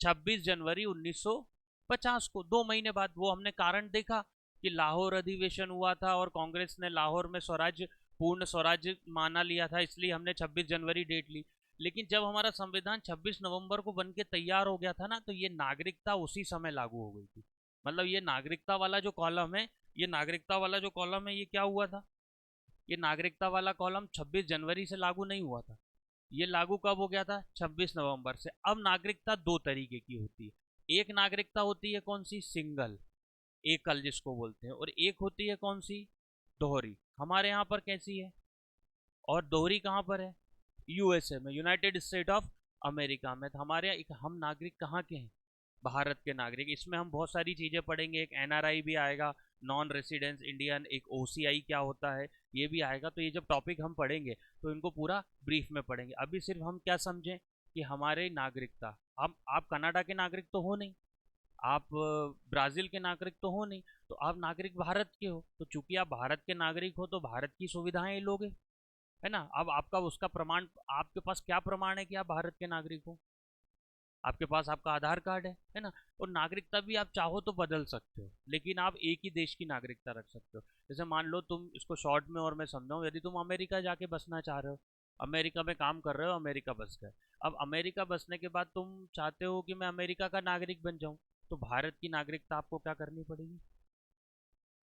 S1: 26 जनवरी 1950 को, 2 महीने बाद। वो हमने कारण देखा कि लाहौर अधिवेशन हुआ था और कांग्रेस ने लाहौर में स्वराज्य, पूर्ण स्वराज्य माना लिया था, इसलिए हमने 26 जनवरी डेट ली। लेकिन जब हमारा संविधान 26 नवंबर को बन के तैयार हो गया था ना, तो ये नागरिकता उसी समय लागू हो गई थी। मतलब ये नागरिकता वाला जो कॉलम है, ये नागरिकता वाला जो कॉलम है, ये क्या हुआ था? ये नागरिकता वाला कॉलम 26 जनवरी से लागू नहीं हुआ था। ये लागू कब हो गया था? 26 नवंबर से। अब नागरिकता 2 तरीके की होती है। एक नागरिकता होती है कौन सी? सिंगल, एकल जिसको बोलते हैं। और एक होती है कौन सी? दोहरी। हमारे यहाँ पर कैसी है? और दोहरी कहाँ पर है? यूएसए में, यूनाइटेड स्टेट ऑफ अमेरिका में। तो हमारे यहाँ हम नागरिक कहाँ के हैं? भारत के नागरिक। इसमें हम बहुत सारी चीज़ें पढ़ेंगे, एक एनआरआई भी आएगा, नॉन रेसिडेंस इंडियन, एक ओसीआई क्या होता है ये भी आएगा। तो ये जब टॉपिक हम पढ़ेंगे तो इनको पूरा ब्रीफ में पढ़ेंगे। अभी सिर्फ हम क्या समझें कि हमारे नागरिकता, हम, आप कनाडा के नागरिक तो हो नहीं, आप ब्राज़ील के नागरिक तो हो नहीं, तो आप नागरिक भारत के हो। तो चूंकि आप भारत के नागरिक हो तो भारत की सुविधाएं लोगे, है ना। अब आपका उसका प्रमाण, आपके पास क्या प्रमाण है कि आप भारत के नागरिक हो? आपके पास आपका आधार कार्ड है ना। और नागरिकता भी आप चाहो तो बदल सकते हो, लेकिन आप एक ही देश की नागरिकता रख सकते हो। जैसे मान लो, तुम इसको शॉर्ट में और मैं समझाऊं, यदि तुम अमेरिका जाके बसना चाह रहे हो, अमेरिका में काम कर रहे हो, अमेरिका बस गए। अब अमेरिका बसने के बाद तुम चाहते हो कि मैं अमेरिका का नागरिक बन जाऊं, तो भारत की नागरिकता आपको क्या करनी पड़ेगी?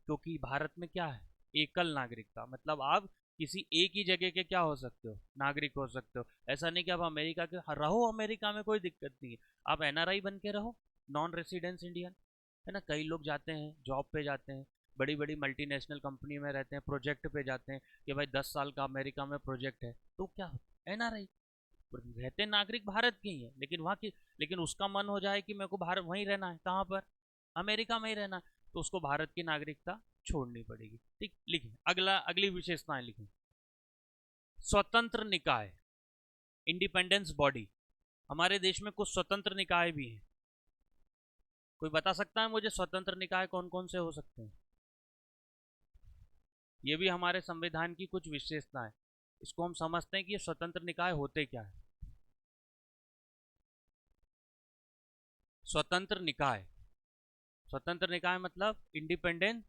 S1: क्योंकि भारत में क्या है? एकल नागरिकता, मतलब आप किसी एक ही जगह के क्या हो सकते हो, नागरिक हो सकते हो। ऐसा नहीं कि आप अमेरिका के रहो, अमेरिका में कोई दिक्कत नहीं है, आप एनआरआई बन के रहो, नॉन रेसिडेंस इंडियन, है ना। कई लोग जाते हैं जॉब पे जाते हैं, बड़ी बड़ी मल्टीनेशनल कंपनी में रहते हैं, प्रोजेक्ट पे जाते हैं कि भाई 10 साल का अमेरिका में प्रोजेक्ट है, तो क्या एनआरआई रहते नागरिक भारत के ही है, लेकिन वहाँ की, लेकिन उसका मन हो जाए कि मेरे को भारत वहीं रहना है, कहाँ पर, अमेरिका में ही रहना, तो उसको भारत की नागरिकता छोड़नी पड़ेगी। ठीक, लिखें अगला, अगली विशेषताएं लिखें। स्वतंत्र निकाय, इंडिपेंडेंस बॉडी। हमारे देश में कुछ स्वतंत्र निकाय भी हैं। कोई बता सकता है मुझे स्वतंत्र निकाय कौन कौन से हो सकते हैं? ये भी हमारे संविधान की कुछ विशेषता है। इसको हम समझते हैं कि ये स्वतंत्र निकाय होते क्या है। स्वतंत्र निकाय, स्वतंत्र निकाय मतलब इंडिपेंडेंट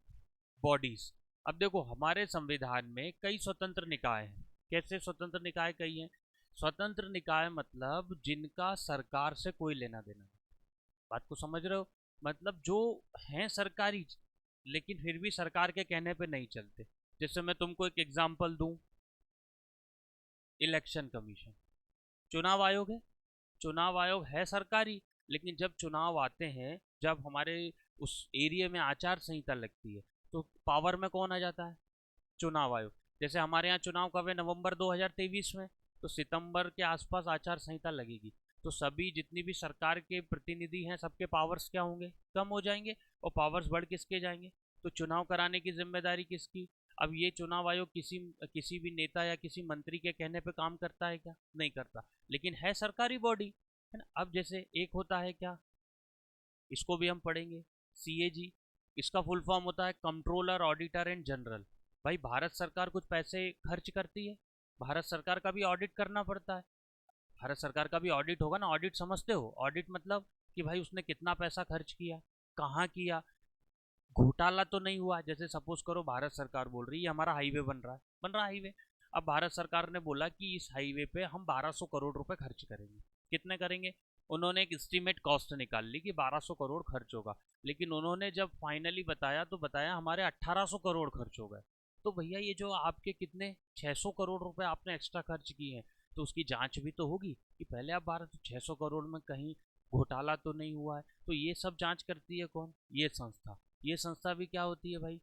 S1: बॉडीज। अब देखो हमारे संविधान में कई स्वतंत्र निकाय हैं। कैसे स्वतंत्र निकाय कई हैं? स्वतंत्र निकाय मतलब जिनका सरकार से कोई लेना देना नहीं। बात को समझ रहे हो? मतलब जो हैं सरकारी, लेकिन फिर भी सरकार के कहने पे नहीं चलते। जैसे मैं तुमको एक एग्जांपल दूं, इलेक्शन कमीशन, चुनाव आयोग है, चुनाव आयोग है सरकारी, लेकिन जब चुनाव आते हैं, जब हमारे उस एरिया में आचार संहिता लगती है, तो पावर में कौन आ जाता है? चुनाव आयोग। जैसे हमारे यहाँ चुनाव कब है? नवंबर 2023 में, तो सितंबर के आसपास आचार संहिता लगेगी, तो सभी जितनी भी सरकार के प्रतिनिधि हैं सबके पावर्स क्या होंगे? कम हो जाएंगे, और पावर्स बढ़ किसके जाएंगे? तो चुनाव कराने की जिम्मेदारी किसकी? अब ये चुनाव आयोग किसी किसी भी नेता या किसी मंत्री के कहने पे काम करता है क्या? नहीं करता, लेकिन है सरकारी बॉडी, है ना। अब जैसे एक होता है क्या, इसको भी हम पढ़ेंगे, सीएजी। इसका फुल फॉर्म होता है कंट्रोलर ऑडिटर एंड जनरल। भाई भारत सरकार कुछ पैसे खर्च करती है, भारत सरकार का भी ऑडिट करना पड़ता है। भारत सरकार का भी ऑडिट होगा ना, ऑडिट समझते हो? ऑडिट मतलब कि भाई उसने कितना पैसा खर्च किया, कहाँ किया, घोटाला तो नहीं हुआ। जैसे सपोज करो भारत सरकार बोल रही है हमारा हाईवे बन रहा है, बन रहा हाईवे। अब भारत सरकार ने बोला कि इस हाईवे पे हम 1200 करोड़ रुपए खर्च करेंगे। कितने करेंगे? उन्होंने एक एस्टीमेट कॉस्ट निकाल ली कि 1200 करोड़ खर्च होगा, लेकिन उन्होंने जब फाइनली बताया तो बताया हमारे 1800 करोड़ खर्च हो गए। तो भैया ये जो आपके कितने 600 करोड़ रुपए आपने एक्स्ट्रा खर्च किए हैं, तो उसकी जांच भी तो होगी कि पहले आप 600 करोड़ में कहीं घोटाला तो नहीं हुआ है। तो ये सब जांच करती है कौन? ये संस्था। ये संस्था भी क्या होती है भाई?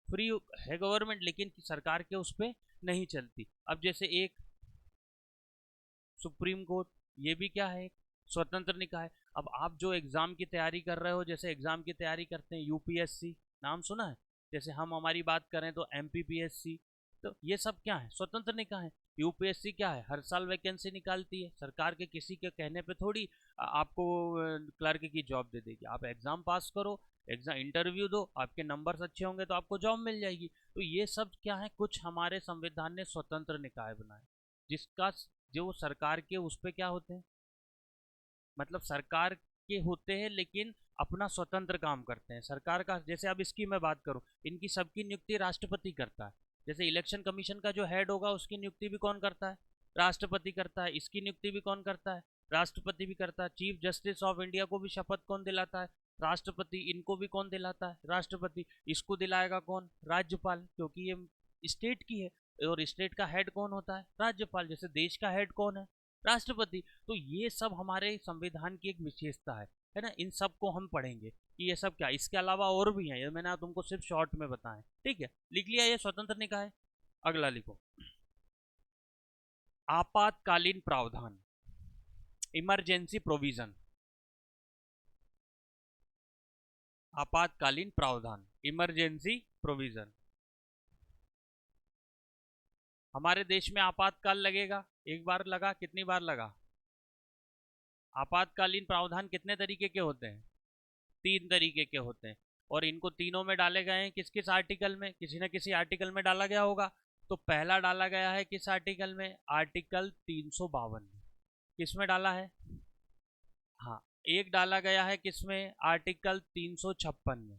S1: फ्री है गवर्नमेंट, लेकिन सरकार के उस पर नहीं चलती। अब जैसे एक सुप्रीम कोर्ट, ये भी क्या है? स्वतंत्र निकाय। अब आप जो एग्जाम की तैयारी कर रहे हो, जैसे एग्जाम की तैयारी करते हैं यूपीएससी, नाम सुना है? जैसे हम हमारी बात करें तो एमपीपीएससी, तो ये सब क्या है? स्वतंत्र निकाय है। यूपीएससी क्या है? हर साल वैकेंसी निकालती है, सरकार के किसी के कहने पे थोड़ी आपको क्लर्क की जॉब दे देगी। आप एग्जाम पास करो, एग्जाम इंटरव्यू दो, आपके नंबर्स अच्छे होंगे तो आपको जॉब मिल जाएगी। तो ये सब क्या है? कुछ हमारे संविधान ने स्वतंत्र निकाय बनाए, जिसका जो सरकार के उस पे क्या होते हैं, मतलब सरकार के होते हैं लेकिन अपना स्वतंत्र काम करते हैं। सरकार का जैसे अब इसकी मैं बात करूं, इनकी सबकी नियुक्ति राष्ट्रपति करता है। जैसे इलेक्शन कमीशन का जो हेड होगा उसकी नियुक्ति भी कौन करता है? राष्ट्रपति करता है। इसकी नियुक्ति भी कौन करता है? राष्ट्रपति भी करता है। चीफ जस्टिस ऑफ इंडिया को भी शपथ कौन दिलाता है? राष्ट्रपति। इनको भी कौन दिलाता है? राष्ट्रपति। इसको दिलाएगा कौन? राज्यपाल, क्योंकि ये स्टेट की है, और स्टेट का हेड कौन होता है? राज्यपाल। जैसे देश का हेड कौन है? राष्ट्रपति। तो ये सब हमारे संविधान की एक विशेषता है ना। इन सब को हम पढ़ेंगे कि ये सब क्या, इसके अलावा और भी हैं, ये मैंने तुमको सिर्फ शॉर्ट में बताया। ठीक है, लिख लिया ये स्वतंत्र निकाय। अगला लिखो, आपातकालीन प्रावधान, इमरजेंसी प्रोविजन। आपातकालीन प्रावधान, इमरजेंसी प्रोविजन। हमारे देश में आपातकाल लगेगा, एक बार लगा, कितनी बार लगा? आपातकालीन प्रावधान कितने तरीके के होते हैं? 3 तरीके के होते हैं, और इनको तीनों में डाले गए हैं किस किस आर्टिकल में? किसी न किसी आर्टिकल में डाला गया होगा। तो पहला डाला गया है किस आर्टिकल में? आर्टिकल 352 में। किस में डाला है? हाँ, एक डाला गया है किस में? आर्टिकल 356 में।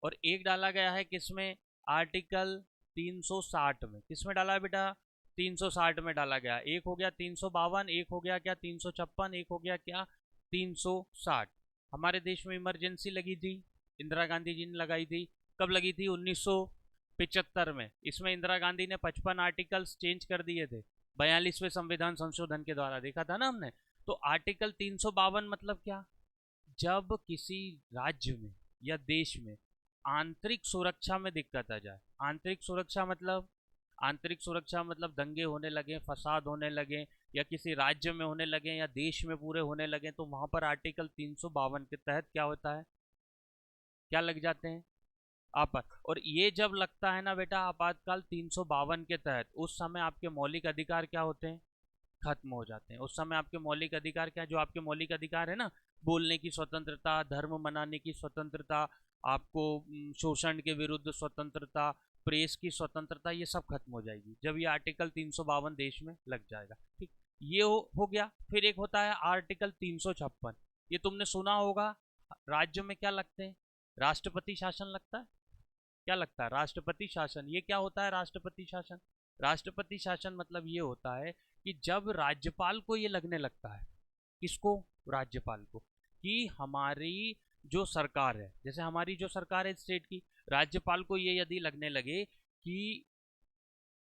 S1: और एक डाला गया है किस में? आर्टिकल 360 में। किस में डाला है बेटा? 360 में डाला गया। एक हो गया 352, एक हो गया क्या 356, एक हो गया क्या 360। हमारे देश में इमरजेंसी लगी थी, इंदिरा गांधी जी ने लगाई थी। कब लगी थी? 75 में। इसमें इंदिरा गांधी ने 55 आर्टिकल्स चेंज कर दिए थे 42वें संविधान संशोधन के द्वारा, देखा था ना हमने। तो आर्टिकल 352 मतलब क्या, जब किसी राज्य में या देश में आंतरिक सुरक्षा में दिक्कत आ जाए, आंतरिक सुरक्षा मतलब, आंतरिक सुरक्षा मतलब दंगे होने लगे, फसाद होने लगे, या किसी राज्य में होने लगे या देश में पूरे होने लगे, तो वहां पर आर्टिकल 352 के तहत क्या होता है, क्या लग जाते हैं, आपात। और ये जब लगता है ना बेटा आपातकाल 352 के तहत, उस समय आपके मौलिक अधिकार क्या होते हैं, खत्म हो जाते हैं। उस समय आपके मौलिक अधिकार क्या, जो आपके मौलिक अधिकार है ना, बोलने की स्वतंत्रता, धर्म मनाने की स्वतंत्रता, आपको शोषण के विरुद्ध स्वतंत्रता, प्रेस की स्वतंत्रता, ये सब खत्म हो जाएगी जब ये आर्टिकल 352 देश में लग जाएगा। ठीक, ये हो गया। फिर एक होता है आर्टिकल 356, ये तुमने सुना होगा। राज्य में क्या लगते हैं, राष्ट्रपति शासन लगता है। क्या लगता है, राष्ट्रपति शासन। ये क्या होता है राष्ट्रपति शासन, राष्ट्रपति शासन मतलब ये होता है कि जब राज्यपाल को ये लगने लगता है, किसको, राज्यपाल को, कि हमारी जो सरकार है, जैसे हमारी जो सरकार है स्टेट की, राज्यपाल को ये यदि लगने लगे कि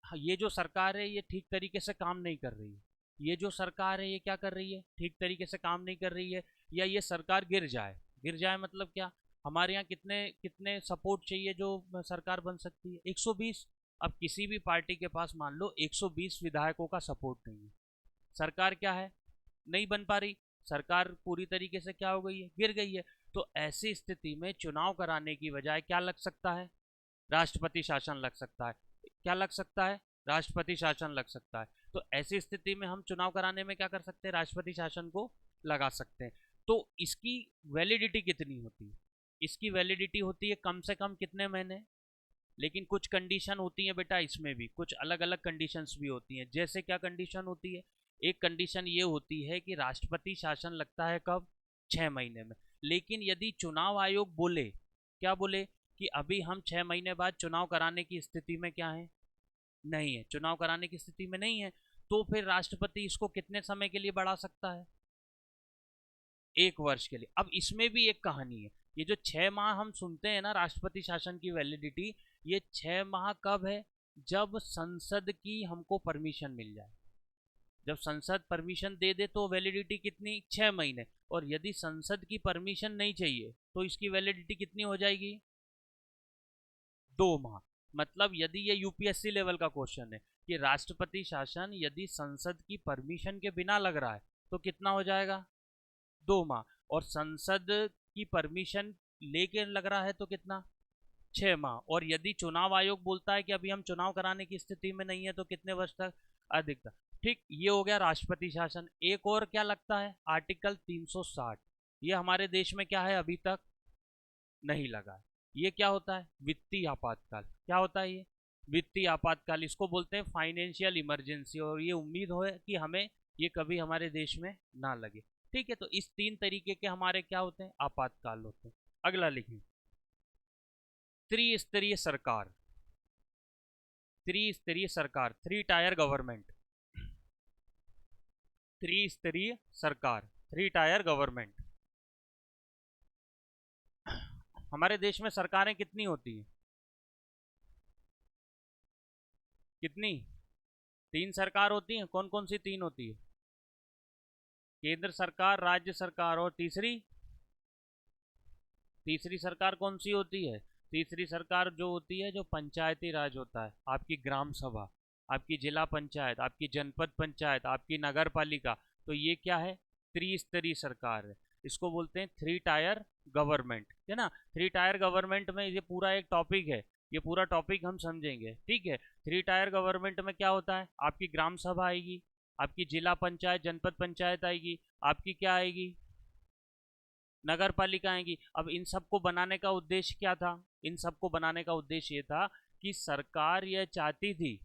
S1: ये जो सरकार है ये ठीक तरीके से काम नहीं कर रही है, ये जो सरकार है ये क्या कर रही है, ठीक तरीके से काम नहीं कर रही है, या ये सरकार गिर जाए, गिर जाए मतलब क्या, हमारे यहाँ कितने कितने सपोर्ट चाहिए जो सरकार बन सकती है, 120। अब किसी भी पार्टी के पास मान लो 120 विधायकों का सपोर्ट नहीं है, सरकार क्या है, नहीं बन पा रही, सरकार पूरी तरीके से क्या हो गई है, गिर गई है। तो ऐसी स्थिति में चुनाव कराने की बजाय क्या लग सकता है, राष्ट्रपति शासन लग सकता है। क्या लग सकता है, राष्ट्रपति शासन लग सकता है। तो ऐसी स्थिति में हम चुनाव कराने में क्या कर सकते हैं, राष्ट्रपति शासन को लगा सकते हैं। तो इसकी वैलिडिटी कितनी होती है, इसकी वैलिडिटी होती है कम से कम कितने महीने, लेकिन कुछ कंडीशन होती है बेटा, इसमें भी कुछ अलग अलग कंडीशंस भी होती हैं। जैसे क्या कंडीशन होती है, एक कंडीशन ये होती है कि राष्ट्रपति शासन लगता है कब, 6 महीने में। लेकिन यदि चुनाव आयोग बोले, क्या बोले, कि अभी हम 6 महीने बाद चुनाव कराने की स्थिति में क्या है, नहीं है, चुनाव कराने की स्थिति में नहीं है, तो फिर राष्ट्रपति इसको कितने समय के लिए बढ़ा सकता है, 1 वर्ष के लिए। अब इसमें भी एक कहानी है, ये जो 6 माह हम सुनते हैं ना राष्ट्रपति शासन की वैलिडिटी, ये 6 माह कब है, जब संसद की हमको परमिशन मिल जाए, जब संसद परमिशन दे दे तो वैलिडिटी कितनी, 6 महीने। और यदि संसद की परमिशन नहीं चाहिए तो इसकी वैलिडिटी कितनी हो जाएगी, 2 माह। मतलब यदि ये यूपीएससी लेवल का क्वेश्चन है कि राष्ट्रपति शासन यदि संसद की परमिशन के बिना लग रहा है तो कितना हो जाएगा, 2 माह। और संसद की परमिशन लेके लग रहा है तो कितना, 6 माह। और यदि चुनाव आयोग बोलता है कि अभी हम चुनाव कराने की स्थिति में नहीं है तो कितने वर्ष तक, अधिकतम। ठीक, ये हो गया राष्ट्रपति शासन। एक और क्या लगता है, आर्टिकल 360, ये हमारे देश में क्या है, अभी तक नहीं लगा है। ये क्या होता है, वित्तीय आपातकाल। क्या होता है ये, वित्तीय आपातकाल, इसको बोलते हैं फाइनेंशियल इमरजेंसी। और ये उम्मीद हो कि हमें ये कभी हमारे देश में ना लगे। ठीक है, तो इस 3 तरीके के हमारे क्या होते हैं, आपातकाल होते हैं। अगला लिखें, त्रिस्तरीय सरकार, त्रिस्तरीय सरकार, 3 टायर गवर्नमेंट, त्रिस्तरीय सरकार, 3 टायर गवर्नमेंट। हमारे देश में सरकारें कितनी होती हैं, कितनी, 3 सरकार होती हैं। कौन कौन सी 3 होती है, केंद्र सरकार, राज्य सरकार, और तीसरी, तीसरी सरकार कौन सी होती है, तीसरी सरकार जो होती है जो पंचायती राज होता है, आपकी ग्राम सभा, आपकी जिला पंचायत, आपकी जनपद पंचायत, आपकी नगर पालिका। तो ये क्या है, त्रिस्तरीय सरकार है। इसको बोलते हैं 3 टायर गवर्नमेंट, है ना। 3 टायर गवर्नमेंट में ये पूरा एक टॉपिक है, ये पूरा टॉपिक हम समझेंगे, ठीक है। 3 टायर गवर्नमेंट में क्या होता है, आपकी ग्राम सभा आएगी, आपकी जिला पंचायत जनपद पंचायत आएगी, आपकी क्या आएगी, नगर पालिका आएंगी। अब इन सबको बनाने का उद्देश्य क्या था, इन सबको बनाने का उद्देश्य ये था कि सरकार यह चाहती थी,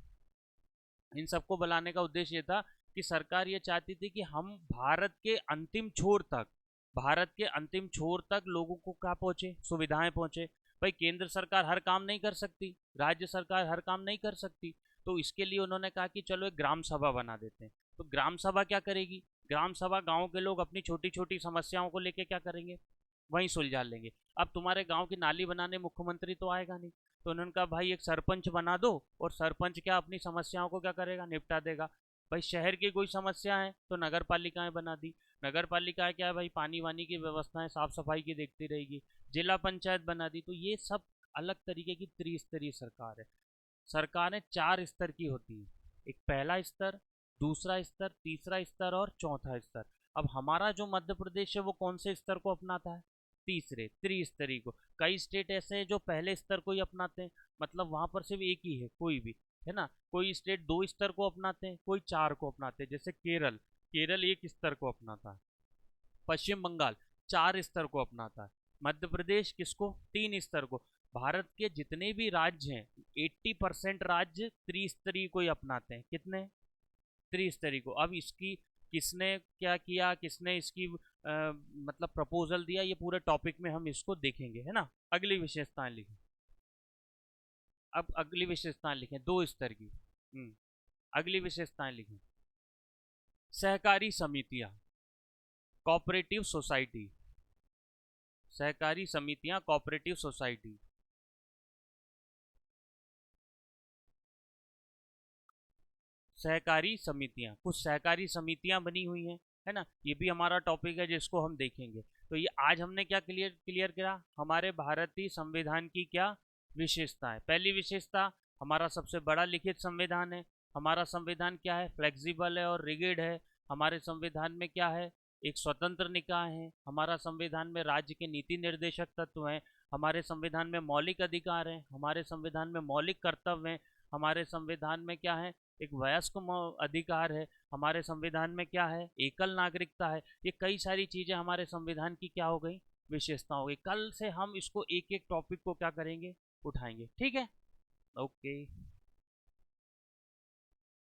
S1: इन सबको बनाने का उद्देश्य ये था कि सरकार ये चाहती थी कि हम भारत के अंतिम छोर तक, भारत के अंतिम छोर तक लोगों को क्या पहुंचे, सुविधाएं पहुंचे। भाई केंद्र सरकार हर काम नहीं कर सकती, राज्य सरकार हर काम नहीं कर सकती, तो इसके लिए उन्होंने कहा कि चलो एक ग्राम सभा बना देते हैं। तो ग्राम सभा क्या करेगी, ग्राम सभा गांव के लोग अपनी छोटी छोटी समस्याओं को लेके क्या करेंगे, वहीं सुलझा लेंगे। अब तुम्हारे गांव की नाली बनाने मुख्यमंत्री तो आएगा नहीं, तो उन्होंने कहा भाई एक सरपंच बना दो, और सरपंच क्या अपनी समस्याओं को क्या करेगा, निपटा देगा। भाई शहर की कोई समस्या है तो नगर पालिकाएं बना दी। नगर पालिकाएं क्या है भाई, पानी वानी की व्यवस्थाएं, साफ सफाई की देखती रहेगी। जिला पंचायत बना दी। तो ये सब अलग तरीके की त्रिस्तरीय सरकार है। सरकारें 4 स्तर की होती है, एक पहला स्तर, दूसरा स्तर, तीसरा स्तर और चौथा स्तर। अब हमारा जो मध्य प्रदेश है वो कौन से स्तर को अपनाता है, तीसरे त्रिस्तरीय को। कई स्टेट ऐसे हैं जो पहले स्तर को ही अपनाते हैं, मतलब वहां पर सिर्फ एक ही है कोई भी, है ना। कोई स्टेट 2 स्तर को अपनाते हैं, कोई 4 को अपनाते हैं, जैसे केरल, केरल 1 स्तर को अपनाता है। पश्चिम बंगाल 4 स्तर को अपनाता है। मध्य प्रदेश किसको, 3 स्तर को। भारत के जितने भी राज्य हैं, 80% राज्य त्रिस्तरीय को ही अपनाते हैं। कितने, त्रिस्तरीय को। अब इसकी किसने क्या किया, किसने इसकी मतलब प्रपोजल दिया, ये पूरे टॉपिक में हम इसको देखेंगे, है ना। अगली विशेषताएं लिखें। अब अगली विशेषताएं लिखें 2 स्तर की। अगली विशेषताएं लिखें। सहकारी समितियां, कोऑपरेटिव सोसाइटी, सहकारी समितियां, कोऑपरेटिव सोसाइटी। सहकारी समितियां, कुछ सहकारी समितियां बनी हुई हैं, है ना। ये भी हमारा टॉपिक है जिसको हम देखेंगे। तो ये आज हमने क्या क्लियर क्लियर किया, हमारे भारतीय संविधान की क्या विशेषता है। पहली विशेषता, हमारा सबसे बड़ा लिखित संविधान है। हमारा संविधान क्या है, फ्लेक्सिबल है और रिगिड है। हमारे संविधान में क्या है, एक स्वतंत्र निकाय है। हमारा संविधान में राज्य के नीति निर्देशक तत्व हैं। हमारे संविधान में मौलिक अधिकार हैं। हमारे संविधान में मौलिक कर्तव्य हैं। हमारे संविधान में क्या है, एक वयस्क अधिकार है। हमारे संविधान में क्या है, एकल नागरिकता है। ये कई सारी चीजें हमारे संविधान की क्या हो गई, विशेषता हो गई। कल से हम इसको एक एक टॉपिक को क्या करेंगे, उठाएंगे, ठीक है। ओके।